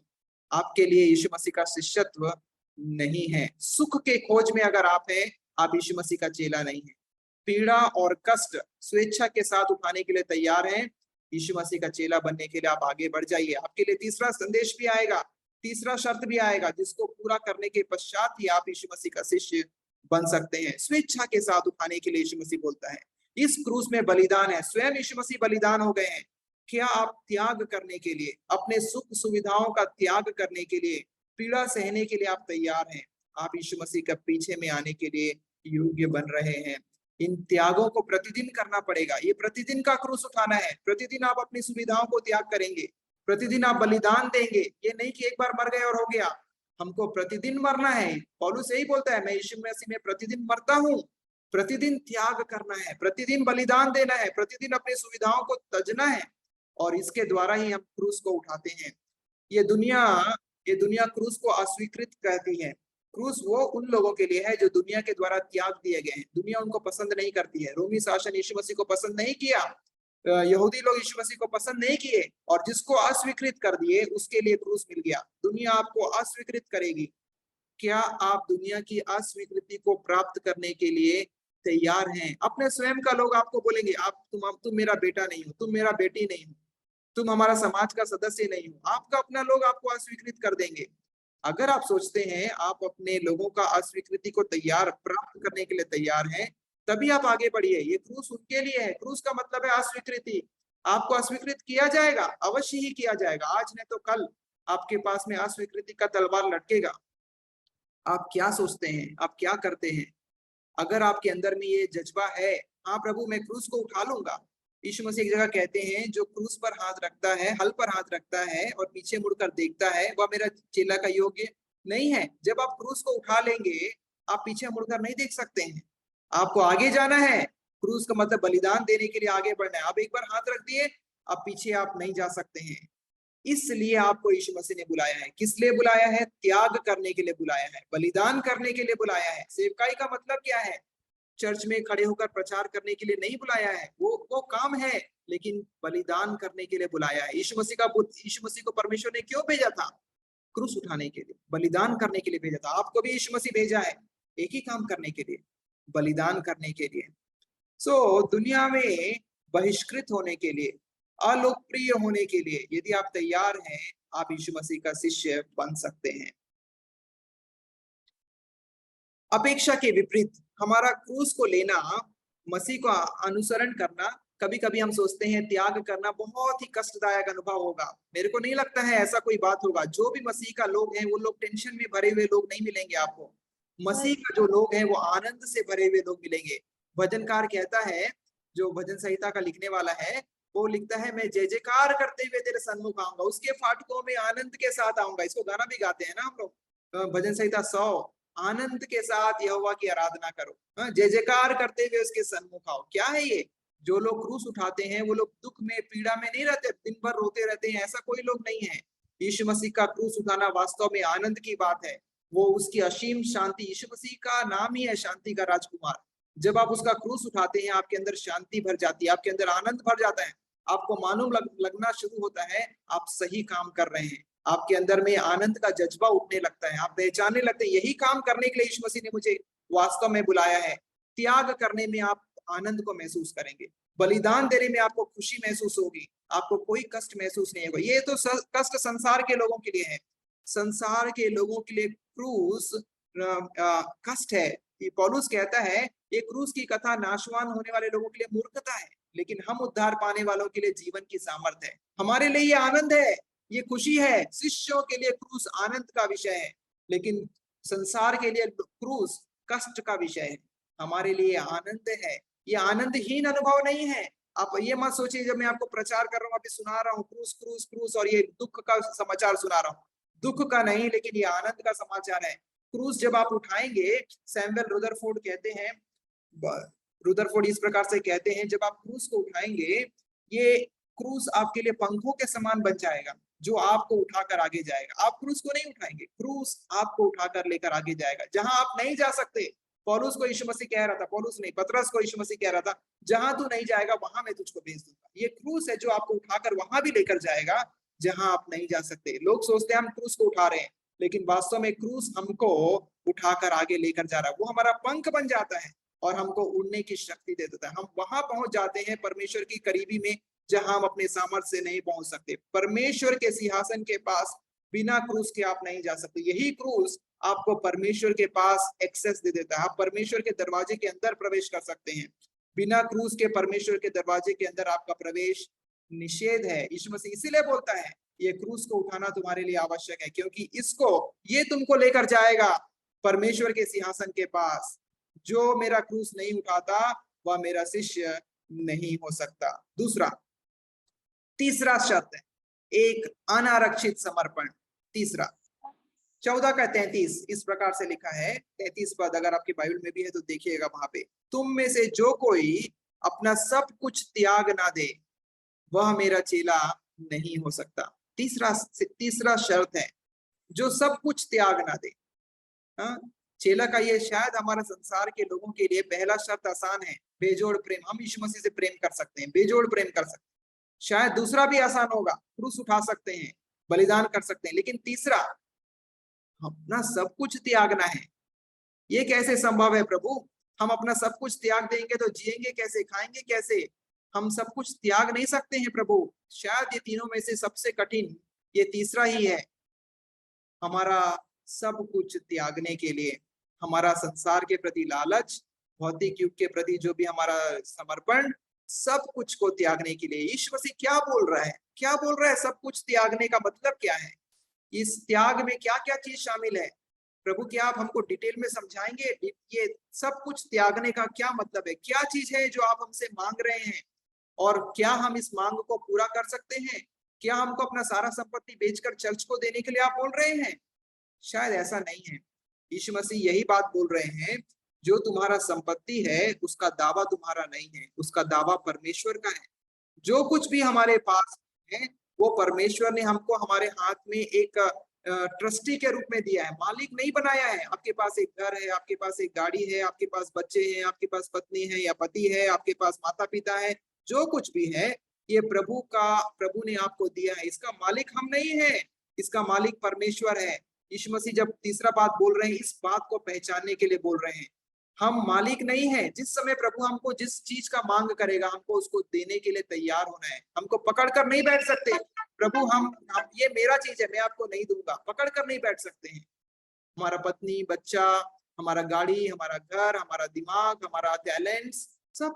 आपके लिए यीशु मसीह का शिष्यत्व नहीं है। सुख के खोज में अगर आप हैं, आप यीशु मसीह का चेला नहीं है। पीड़ा और कष्ट स्वेच्छा के साथ उठाने के लिए तैयार हैं, यीशु मसीह का चेला बनने के लिए आप आगे बढ़ जाइए। आपके लिए तीसरा संदेश भी आएगा, तीसरा शर्त भी आएगा, जिसको पूरा करने के पश्चात ही आप यीशु मसीह का शिष्य बन सकते हैं। स्वेच्छा के साथ उठाने के लिए यीशु मसीह बोलता है। इस क्रूस में बलिदान है, स्वयं यीशु मसीह बलिदान हो गए हैं। क्या आप त्याग करने के लिए, अपने सुख सुविधाओं का त्याग करने के लिए, पीड़ा सहने के लिए आप तैयार हैं? आप यीशु मसीह के पीछे में आने के लिए योग्य बन रहे हैं। इन त्यागों को प्रतिदिन करना पड़ेगा। ये प्रतिदिन का क्रूस उठाना है। प्रतिदिन आप अपनी सुविधाओं को त्याग करेंगे, प्रतिदिन आप बलिदान देंगे। ये नहीं कि एक बार मर गए और हो गया, हमको प्रतिदिन मरना है। पौलुस यही बोलता है, मैं यीशु मसीह में प्रतिदिन मरता हूँ। प्रतिदिन त्याग करना है, प्रतिदिन बलिदान देना है, प्रतिदिन अपनी सुविधाओं को तजना है, और इसके द्वारा ही हम क्रूस को उठाते हैं। ये दुनिया क्रूस को अस्वीकृत कहती है। क्रूस वो उन लोगों के लिए है जो दुनिया के द्वारा त्याग दिए गए हैं। दुनिया उनको पसंद नहीं करती है। रोमी शासन यीशु मसीह को पसंद नहीं किया, यहूदी लोग यीशु मसीह को पसंद नहीं किए, और जिसको अस्वीकृत कर दिए उसके लिए क्रूस मिल गया। दुनिया आपको अस्वीकृत करेगी। क्या आप दुनिया की अस्वीकृति को प्राप्त करने के लिए तैयार हैं? अपने स्वयं का लोग आपको बोलेंगे तुम मेरा बेटा नहीं हो, तुम मेरा बेटी नहीं हो, तुम हमारा समाज का सदस्य नहीं हो। आपका अपना लोग आपको अस्वीकृत कर देंगे। अगर आप सोचते हैं आप अपने लोगों का अस्वीकृति को प्राप्त करने के लिए तैयार हैं, तभी आप आगे बढ़िए। ये क्रूस उनके लिए है। क्रूस का मतलब है अस्वीकृति। आपको अस्वीकृत किया जाएगा, अवश्य ही किया जाएगा। आज नहीं तो कल आपके पास में अस्वीकृति का तलवार लटकेगा। आप क्या सोचते हैं, आप क्या करते हैं? अगर आपके अंदर में ये जज्बा है, हाँ प्रभु मैं क्रूस को उठा लूंगा। यीशु मसीह एक जगह कहते हैं, जो क्रूस पर हाथ रखता है, हल पर हाथ रखता है और पीछे मुड़कर देखता है, वह मेरा चेला का योग्य नहीं है। जब आप क्रूस को उठा लेंगे, आप पीछे मुड़कर नहीं देख सकते हैं, आपको आगे जाना है। क्रूस का मतलब बलिदान देने के लिए आगे बढ़ना है। आप एक बार हाथ रख दिए, अब पीछे आप नहीं जा सकते हैं। इसलिए आपको यीशु मसीह ने बुलाया है। किस लिए बुलाया है? त्याग करने के लिए बुलाया है, बलिदान करने के लिए बुलाया है। सेवकाई का मतलब क्या है? चर्च में खड़े होकर प्रचार करने के लिए नहीं बुलाया है, वो काम है, लेकिन बलिदान करने के लिए बुलाया है। यीशु मसीह को परमेश्वर ने क्यों भेजा था? क्रूस उठाने के लिए, बलिदान करने के लिए भेजा था। आपको भी यीशु मसीह भेजा है एक ही काम करने के लिए, बलिदान करने के लिए। दुनिया में बहिष्कृत होने के लिए, अलोकप्रिय होने के लिए यदि आप तैयार हैं, आप यीशु मसीह का शिष्य बन सकते हैं। अपेक्षा के विपरीत हमारा क्रूस को लेना, मसीह का अनुसरण करना, कभी कभी हम सोचते हैं त्याग करना बहुत ही कष्टदायक अनुभव होगा। मेरे को नहीं लगता है ऐसा कोई बात होगा। जो भी मसीह का लोग हैं, वो लोग टेंशन में भरे हुए लोग नहीं मिलेंगे आपको। मसीह का जो लोग हैं वो आनंद से भरे हुए लोग मिलेंगे। भजनकार कहता है, जो भजन संहिता का लिखने वाला है, वो लिखता है, मैं जय जयकार करते हुए तेरे सन्मुख आऊंगा, उसके फाटकों में आनंद के साथ आऊंगा। इसको गाना भी गाते हैं ना हम लोग, भजन संहिता 100, आनंद के साथ यहोवा की आराधना करो, जय जयकार करते हुए उसके सन्मुख आओ। क्या है ये? जो लोग क्रूस उठाते हैं वो लोग दुख में, पीड़ा में नहीं रहते, दिन भर रोते रहते हैं, ऐसा कोई लोग नहीं है। यीशु मसीह का क्रूस उठाना वास्तव में आनंद की बात है। वो उसकी असीम शांति, यीशु मसीह का नाम ही है शांति का राजकुमार। जब आप उसका क्रूस उठाते हैं, आपके अंदर शांति भर जाती है, आपके अंदर आनंद भर जाता है। आपको मालूम लगना शुरू होता है आप सही काम कर रहे हैं। आपके अंदर में आनंद का जज्बा उठने लगता है। आप पहचानने लगते हैं, यही काम करने के लिए यीशु मसीह ने मुझे वास्तव में बुलाया है। त्याग करने में आप आनंद को महसूस करेंगे, बलिदान देने में आपको खुशी महसूस होगी, आपको कोई कष्ट महसूस नहीं होगा। ये तो कष्ट संसार के लोगों के लिए है। संसार के लोगों के लिए क्रूस कष्ट है। पौलुस कहता है ये क्रूस की कथा नाशवान होने वाले लोगों के लिए मूर्खता है, लेकिन हम उद्धार पाने वालों के लिए जीवन की सामर्थ्य है। हमारे लिए ये आनंद है, ये खुशी है। शिष्यों के लिए क्रूस आनंद का विषय है, लेकिन संसार के लिए क्रूस कष्ट का विषय है। हमारे लिए आनंद है, ये आनंदहीन अनुभव नहीं है। आप ये मत सोचिए जब मैं आपको प्रचार कर रहा हूँ, अभी सुना रहा हूँ क्रूस क्रूस क्रूस और ये दुख का समाचार सुना रहा हूँ, दुख का नहीं, लेकिन ये आनंद का समाचार है। क्रूस जब आप उठाएंगे, सैमुअल रुदरफोर्ड कहते हैं, रुदरफोर्ड इस प्रकार से कहते हैं, जब आप क्रूस को उठाएंगे, ये क्रूस आपके लिए पंखों के समान बन जाएगा जो आपको उठाकर आगे जाएगा। आप क्रूस को नहीं उठाएंगे, क्रूस आपको उठाकर लेकर आगे जाएगा जहां आप नहीं जा सकते। पौलुस को यीशु मसीह कह रहा था, पौलुस नहीं, पतरस को यीशु मसीह कह रहा था, जहां तू नहीं जाएगा वहां मैं तुझको भेज दूंगा। ये क्रूस है जो आपको उठाकर वहां भी लेकर जाएगा जहां आप नहीं जा सकते। लोग सोचते हैं हम क्रूस को उठा रहे हैं, लेकिन वास्तव में क्रूस हमको उठाकर आगे लेकर जा रहा है। वो हमारा पंख बन जाता है और हमको उड़ने की शक्ति दे देता है। हम वहां पहुंच जाते हैं परमेश्वर की करीबी में जहां हम अपने सामर्थ्य से नहीं पहुंच सकते। परमेश्वर के सिंहासन के पास बिना क्रूस के आप नहीं जा सकते। यही क्रूस आपको परमेश्वर के पास एक्सेस दे देता है। आप परमेश्वर के दरवाजे के अंदर प्रवेश कर सकते हैं। बिना क्रूस के परमेश्वर के दरवाजे के अंदर आपका प्रवेश निषेध है। यीशु मसीह इसीलिए बोलता है ये क्रूस को उठाना तुम्हारे लिए आवश्यक है, क्योंकि ये तुमको लेकर जाएगा परमेश्वर के सिंहासन के पास। जो मेरा क्रूस नहीं उठाता वह मेरा शिष्य नहीं हो सकता। तीसरा शब्द है एक अनारक्षित समर्पण। तीसरा 14 का 33 इस प्रकार से लिखा है, 33 पद अगर आपकी बाइबल में भी है तो देखिएगा वहां पे, तुम में से जो कोई अपना सब कुछ त्याग ना दे वह मेरा चेला नहीं हो सकता। तीसरा शर्त है जो सब कुछ त्याग ना दे। चेला का ये शायद हमारे संसार के लोगों के लिए पहला शर्त आसान है, बेजोड़ प्रेम। हम यीशु मसीह से प्रेम कर सकते हैं, बेजोड़ प्रेम कर सकते हैं। शायद दूसरा भी आसान होगा, क्रूस उठा सकते हैं, बलिदान कर सकते हैं, लेकिन तीसरा अपना सब कुछ त्यागना है। ये कैसे संभव है प्रभु? हम अपना सब कुछ त्याग देंगे तो जिएंगे कैसे, खाएंगे कैसे? हम सब कुछ त्याग नहीं सकते हैं प्रभु। शायद ये तीनों में से सबसे कठिन ये तीसरा ही है, हमारा सब कुछ त्यागने के लिए। हमारा संसार के प्रति लालच, भौतिक युग के प्रति जो भी हमारा समर्पण, सब कुछ को त्यागने के लिए। यीशु मसीह क्या बोल रहा है? क्या बोल रहा है? सब कुछ त्यागने का मतलब क्या है? इस त्याग में क्या क्या चीज शामिल है? प्रभु क्या आप हमको डिटेल में समझाएंगे? ये सब कुछ त्यागने का क्या मतलब है? क्या चीज है जो आप हमसे मांग रहे हैं और क्या हम इस मांग को पूरा कर सकते हैं? क्या हमको अपना सारा संपत्ति बेचकर चर्च को देने के लिए आप बोल रहे हैं? शायद ऐसा नहीं है। यीशु मसीह यही बात बोल रहे हैं, जो तुम्हारा संपत्ति है उसका दावा तुम्हारा नहीं है, उसका दावा परमेश्वर का है। जो कुछ भी हमारे पास है वो परमेश्वर ने हमको हमारे हाथ में एक ट्रस्टी के रूप में दिया है, मालिक नहीं बनाया है। आपके पास एक घर है, आपके पास एक गाड़ी है, आपके पास बच्चे हैं, आपके पास पत्नी है या पति है, आपके पास माता पिता है, जो कुछ भी है ये प्रभु ने आपको दिया है। इसका मालिक हम नहीं है, इसका मालिक परमेश्वर है। यीशु मसीह जब तीसरा बात बोल रहे हैं, इस बात को पहचानने के लिए बोल रहे हैं। हम मालिक नहीं है। जिस समय प्रभु हमको जिस चीज का मांग करेगा हमको उसको देने के लिए तैयार होना है। हमको पकड़ कर नहीं बैठ सकते, प्रभु हम ये मेरा चीज है मैं आपको नहीं दूंगा, पकड़ कर नहीं बैठ सकते हैं। हमारा पत्नी, बच्चा, हमारा गाड़ी, हमारा घर, हमारा दिमाग, हमारा टैलेंट्स, सब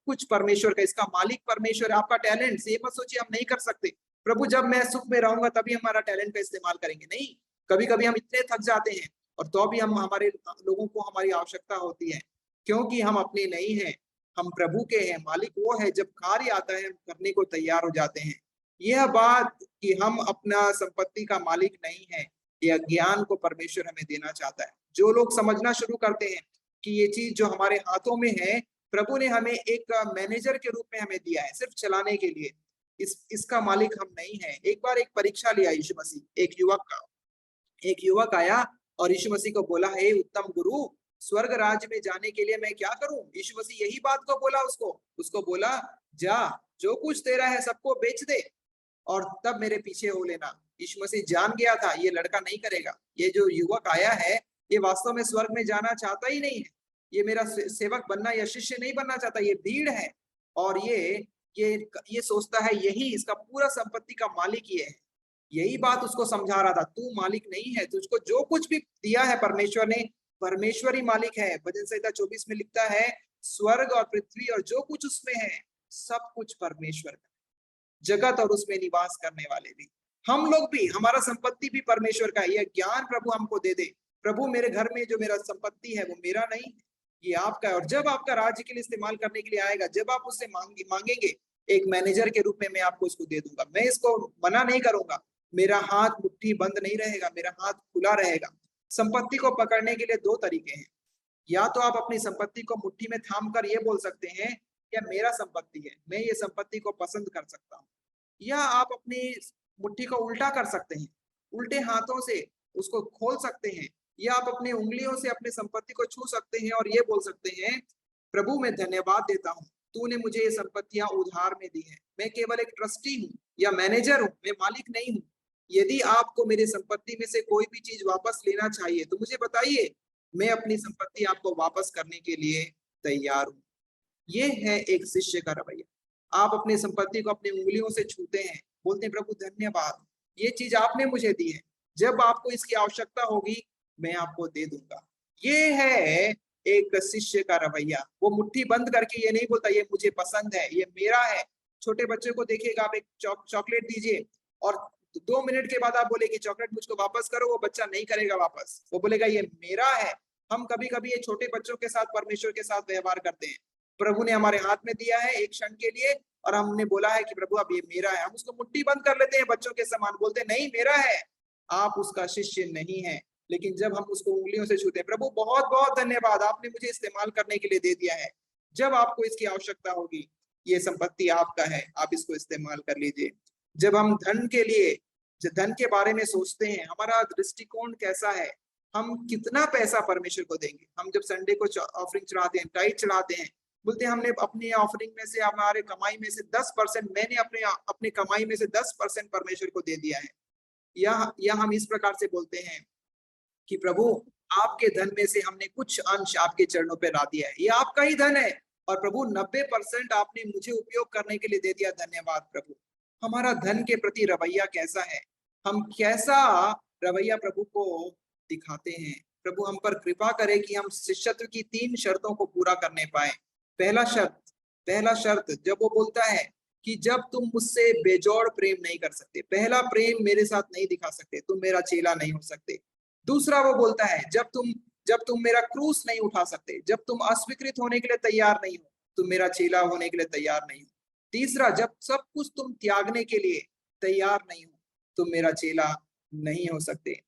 कुछ परमेश्वर का। इसका मालिक परमेश्वर है। आपका टैलेंट्स, ये मत सोचिए हम नहीं कर सकते। प्रभु जब मैं सुख में रहूंगा तभी हमारा टैलेंट का इस्तेमाल करेंगे, नहीं। कभी कभी हम इतने थक जाते हैं और तो भी हम हमारे लोगों को हमारी आवश्यकता होती है, क्योंकि हम अपने नहीं हैं, हम प्रभु के हैं। मालिक वो है, जब कार्य आता है हम करने को तैयार हो जाते हैं। यह बात कि हम अपना संपत्ति का मालिक नहीं है, यह ज्ञान को परमेश्वर हमें देना चाहता है। जो लोग समझना शुरू करते हैं कि ये चीज जो हमारे हाथों में है, प्रभु ने हमें एक मैनेजर के रूप में हमें दिया है सिर्फ चलाने के लिए, इसका मालिक हम नहीं है। एक बार एक परीक्षा लिया यीशु मसीह, एक युवक आया और यीशु मसीह को बोला, हे उत्तम गुरु, स्वर्ग राज्य में जाने के लिए मैं क्या करूं? यीशु मसीह यही बात को बोला उसको बोला, जा जो कुछ तेरा है सबको बेच दे और तब मेरे पीछे हो लेना। यीशु मसीह जान गया था ये लड़का नहीं करेगा। ये जो युवक आया है ये वास्तव में स्वर्ग में जाना चाहता ही नहीं है, ये मेरा सेवक बनना या शिष्य नहीं बनना चाहता। ये भीड़ है और ये सोचता है यही इसका पूरा संपत्ति का मालिक ये है। यही बात उसको समझा रहा था, तू मालिक नहीं है, तुझको जो कुछ भी दिया है परमेश्वर ने, परमेश्वर ही मालिक है। भजन संहिता 24 में लिखता है, स्वर्ग और पृथ्वी और जो कुछ उसमें है सब कुछ परमेश्वर का, जगत और उसमें निवास करने वाले भी, हम लोग भी, हमारा संपत्ति भी परमेश्वर का है। यह ज्ञान प्रभु हमको दे दे, प्रभु मेरे घर में जो मेरा संपत्ति है वो मेरा नहीं है, ये आपका है। और जब आपका राज्य के लिए इस्तेमाल करने के लिए आएगा, जब आप उससे मांगेंगे, एक मैनेजर के रूप में मैं आपको इसको दे दूंगा, मैं इसको मना नहीं करूंगा, मेरा हाथ मुट्ठी बंद नहीं रहेगा, मेरा हाथ खुला रहेगा। संपत्ति को पकड़ने के लिए दो तरीके हैं, या तो आप अपनी संपत्ति को मुट्ठी में थाम कर ये बोल सकते हैं कि मेरा संपत्ति है, मैं ये संपत्ति को पसंद कर सकता हूँ, या आप अपनी मुट्ठी को उल्टा कर सकते हैं, उल्टे हाथों से उसको खोल सकते हैं, या आप अपनी उंगलियों से अपनी संपत्ति को छू सकते हैं और ये बोल सकते हैं, प्रभु मैं धन्यवाद देता हूँ, तूने मुझे ये संपत्तियां उधार में दी है, मैं केवल एक ट्रस्टी हूँ या मैनेजर हूँ, मैं मालिक नहीं हूँ। यदि आपको मेरी संपत्ति में से कोई भी चीज वापस लेना चाहिए तो मुझे बताइए, मैं अपनी संपत्ति आपको वापस करने के लिए तैयार हूँ। ये है एक शिष्य का रवैया। आप अपनी संपत्ति को अपनी उंगलियों से छूते हैं, बोलते हैं प्रभु धन्यवाद, ये चीज आपने मुझे दी है, जब आपको इसकी आवश्यकता होगी मैं आपको दे दूंगा। ये है एक शिष्य का रवैया। वो मुट्ठी बंद करके ये नहीं बोलता ये मुझे पसंद है, ये मेरा है। छोटे बच्चे को देखिएगा, आप एक चॉकलेट दीजिए और 2 मिनट के बाद आप बोले कि चॉकलेट मुझको वापस करो, वो बच्चा नहीं करेगा वापस, वो बोलेगा ये मेरा है। हम कभी कभी ये छोटे बच्चों के साथ परमेश्वर के साथ व्यवहार करते हैं। प्रभु ने हमारे हाथ में दिया है एक क्षण के लिए और हमने बोला है कि प्रभु अब ये मेरा है, हम उसको मुट्ठी बंद कर लेते हैं बच्चों के समान, बोलते हैं नहीं मेरा है। आप उसका शिष्य नहीं है। लेकिन जब हम उसको उंगलियों से छूते हैं, प्रभु बहुत बहुत धन्यवाद, आपने मुझे इस्तेमाल करने के लिए दे दिया है, जब आपको इसकी आवश्यकता होगी ये संपत्ति आपका है, आप इसको इस्तेमाल कर लीजिए। जब हम धन के लिए, जब धन के बारे में सोचते हैं, हमारा दृष्टिकोण कैसा है, हम कितना पैसा परमेश्वर को देंगे। हम जब संडे को ऑफरिंग चढ़ाते हैं, टाइट चढ़ाते हैं, बोलते हैं हमने अपनी ऑफरिंग में से, हमारे कमाई में से 10%, मैंने अपने कमाई में से 10% परमेश्वर को दे दिया है। या हम इस प्रकार से बोलते हैं कि प्रभु आपके धन में से हमने कुछ अंश आपके चरणों पे ला दिया है, ये आपका ही धन है और प्रभु 90% आपने मुझे उपयोग करने के लिए दे दिया, धन्यवाद प्रभु। हमारा धन के प्रति रवैया कैसा है, हम कैसा रवैया प्रभु को दिखाते हैं। प्रभु हम पर कृपा करे कि हम शिष्यत्व की 3 शर्तों को पूरा करने पाए। पहला शर्त जब वो बोलता है कि जब तुम मुझसे बेजोड़ प्रेम नहीं कर सकते, पहला प्रेम मेरे साथ नहीं दिखा सकते, तुम मेरा चेला नहीं हो सकते। दूसरा वो बोलता है जब तुम मेरा क्रूस नहीं उठा सकते, जब तुम अस्वीकृत होने के लिए तैयार नहीं हो, तुम मेरा चेला होने के लिए तैयार नहीं हो। तीसरा, जब सब कुछ तुम त्यागने के लिए तैयार नहीं हो, तुम मेरा चेला नहीं हो सकते।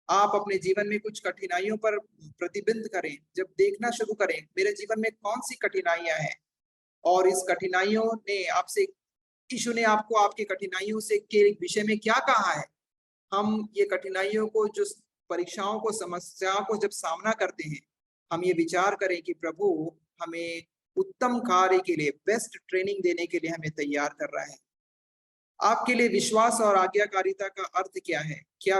आप अपने जीवन में कुछ कठिनाइयों पर प्रतिबिंब करें, जब देखना शुरू करें मेरे जीवन में कौन सी कठिनाइयां हैं और इस कठिनाइयों ने आपसे, यीशु ने आपको आपकी कठिनाइयों से के विषय में क्या कहा है। हम ये कठिनाइयों को, जो परीक्षाओं को, समस्याओं को जब सामना करते हैं, हम ये विचार करें कि प्रभु हमें उत्तम कार्य के लिए, बेस्ट ट्रेनिंग देने के लिए हमें तैयार कर रहा है। आपके लिए विश्वास और आज्ञाकारिता का अर्थ क्या है? क्या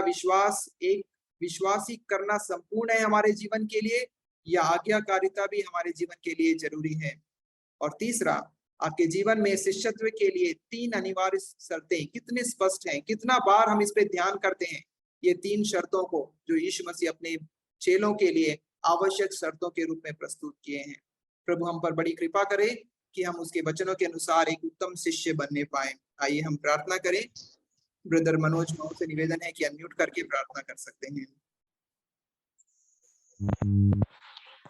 एक विश्वासी करना संपूर्ण है हमारे जीवन के लिए, या आज्ञाकारिता भी हमारे जीवन के लिए जरूरी है? और तीसरा, आपके जीवन में शिष्यत्व के लिए 3 अनिवार्य शर्तें कितने स्पष्ट हैं, कितना बार हम इस पे ध्यान करते हैं, ये 3 शर्तों को जो यीशु मसीह अपने चेलों के लिए आवश्यक शर्तों के रूप में प्रस्तुत किए हैं। प्रभु हम पर बड़ी कृपा करे कि हम उसके वचनों के अनुसार एक उत्तम शिष्य बनने पाए। आइए हम प्रार्थना करें। ब्रदर मनोज माओ से निवेदन है कि अनम्यूट करके प्रार्थना कर सकते हैं।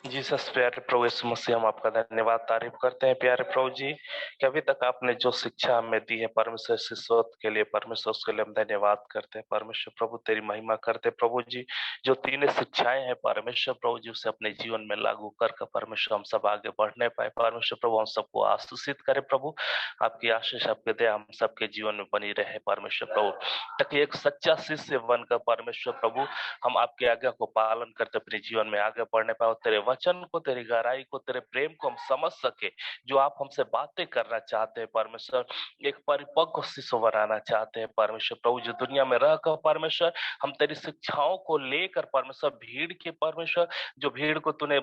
जीसस, प्यारे प्रभु यीशु मसीह, हम आपका धन्यवाद तारीफ करते हैं प्यारे प्रभु जी कि अभी तक आपने जो शिक्षा हमें दी है परमेश्वर, शिष्यत्व के लिए परमेश्वर, उसके लिए हम धन्यवाद करते हैं परमेश्वर प्रभु, तेरी महिमा करते हैं प्रभु जी। जो 3 शिक्षाएं हैं परमेश्वर प्रभु जी, उसे अपने जीवन में लागू कर परमेश्वर हम सब आगे बढ़ने पाए परमेश्वर प्रभु। हम सबको आशीषित करे प्रभु, आपकी आशीष, आपके दया हम सबके जीवन में बनी रहे परमेश्वर प्रभु, ताकि एक सच्चा शिष्य बनकर परमेश्वर प्रभु हम आपके आज्ञा को पालन करते अपने जीवन में आगे बढ़ने पाए, तेरे वचन को, तेरी गहराई को, तेरे प्रेम को हम समझ सके, जो आप हमसे बातें करना चाहते हैं परमेश्वर, एक परिपक्व शिष्य बनाना चाहते हैं परमेश्वर प्रभु। जो दुनिया में रहकर परमेश्वर हम तेरी शिक्षाओं को लेकर परमेश्वर, भीड़ के परमेश्वर, जो भीड़ को तूने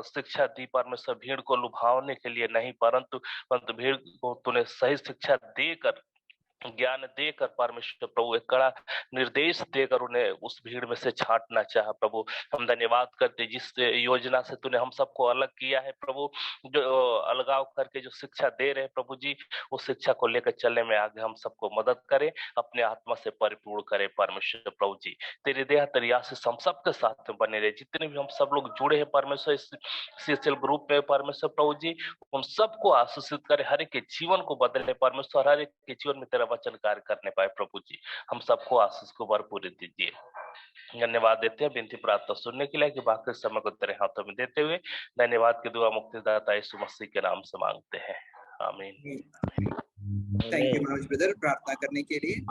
शिक्षा दी परमेश्वर, भीड़ को लुभावने के लिए नहीं, परंतु भीड़ को तूने सही शिक्षा देकर ज्ञान देकर परमेश्वर प्रभु एक कड़ा निर्देश देकर उन्हें उस भीड़ में से छांटना चाहा प्रभु। हम धन्यवाद करते जिस योजना से तूने हम सबको अलग किया है प्रभु, जो अलगाव करके जो शिक्षा दे रहे प्रभु जी, उस शिक्षा को लेकर चलने में आगे हम सबको मदद करें, अपने आत्मा से परिपूर्ण करें परमेश्वर प्रभु जी। तेरी दया तेरी आशीष हम सबके साथ में बने रहे। जितने भी हम सब लोग जुड़े हैं परमेश्वर इस सीएसएल ग्रुप में परमेश्वर प्रभु जी, उन सबको आशीषित करे, हर एक के जीवन को बदले परमेश्वर, हर एक के जीवन में तेरा वचन कार्य करने पाए प्रभु जी। हम सबको आशीष को भरपूर दीजिए। धन्यवाद देते हैं विनती प्रार्थना सुनने के लिए कि बाकी समय को तेरे हाथों में देते हुए धन्यवाद की दुआ मुक्तिदाता यीशु मसीह के नाम से मांगते हैं, आमीन। थैंक यू मनोज ब्रदर प्रार्थना करने के लिए।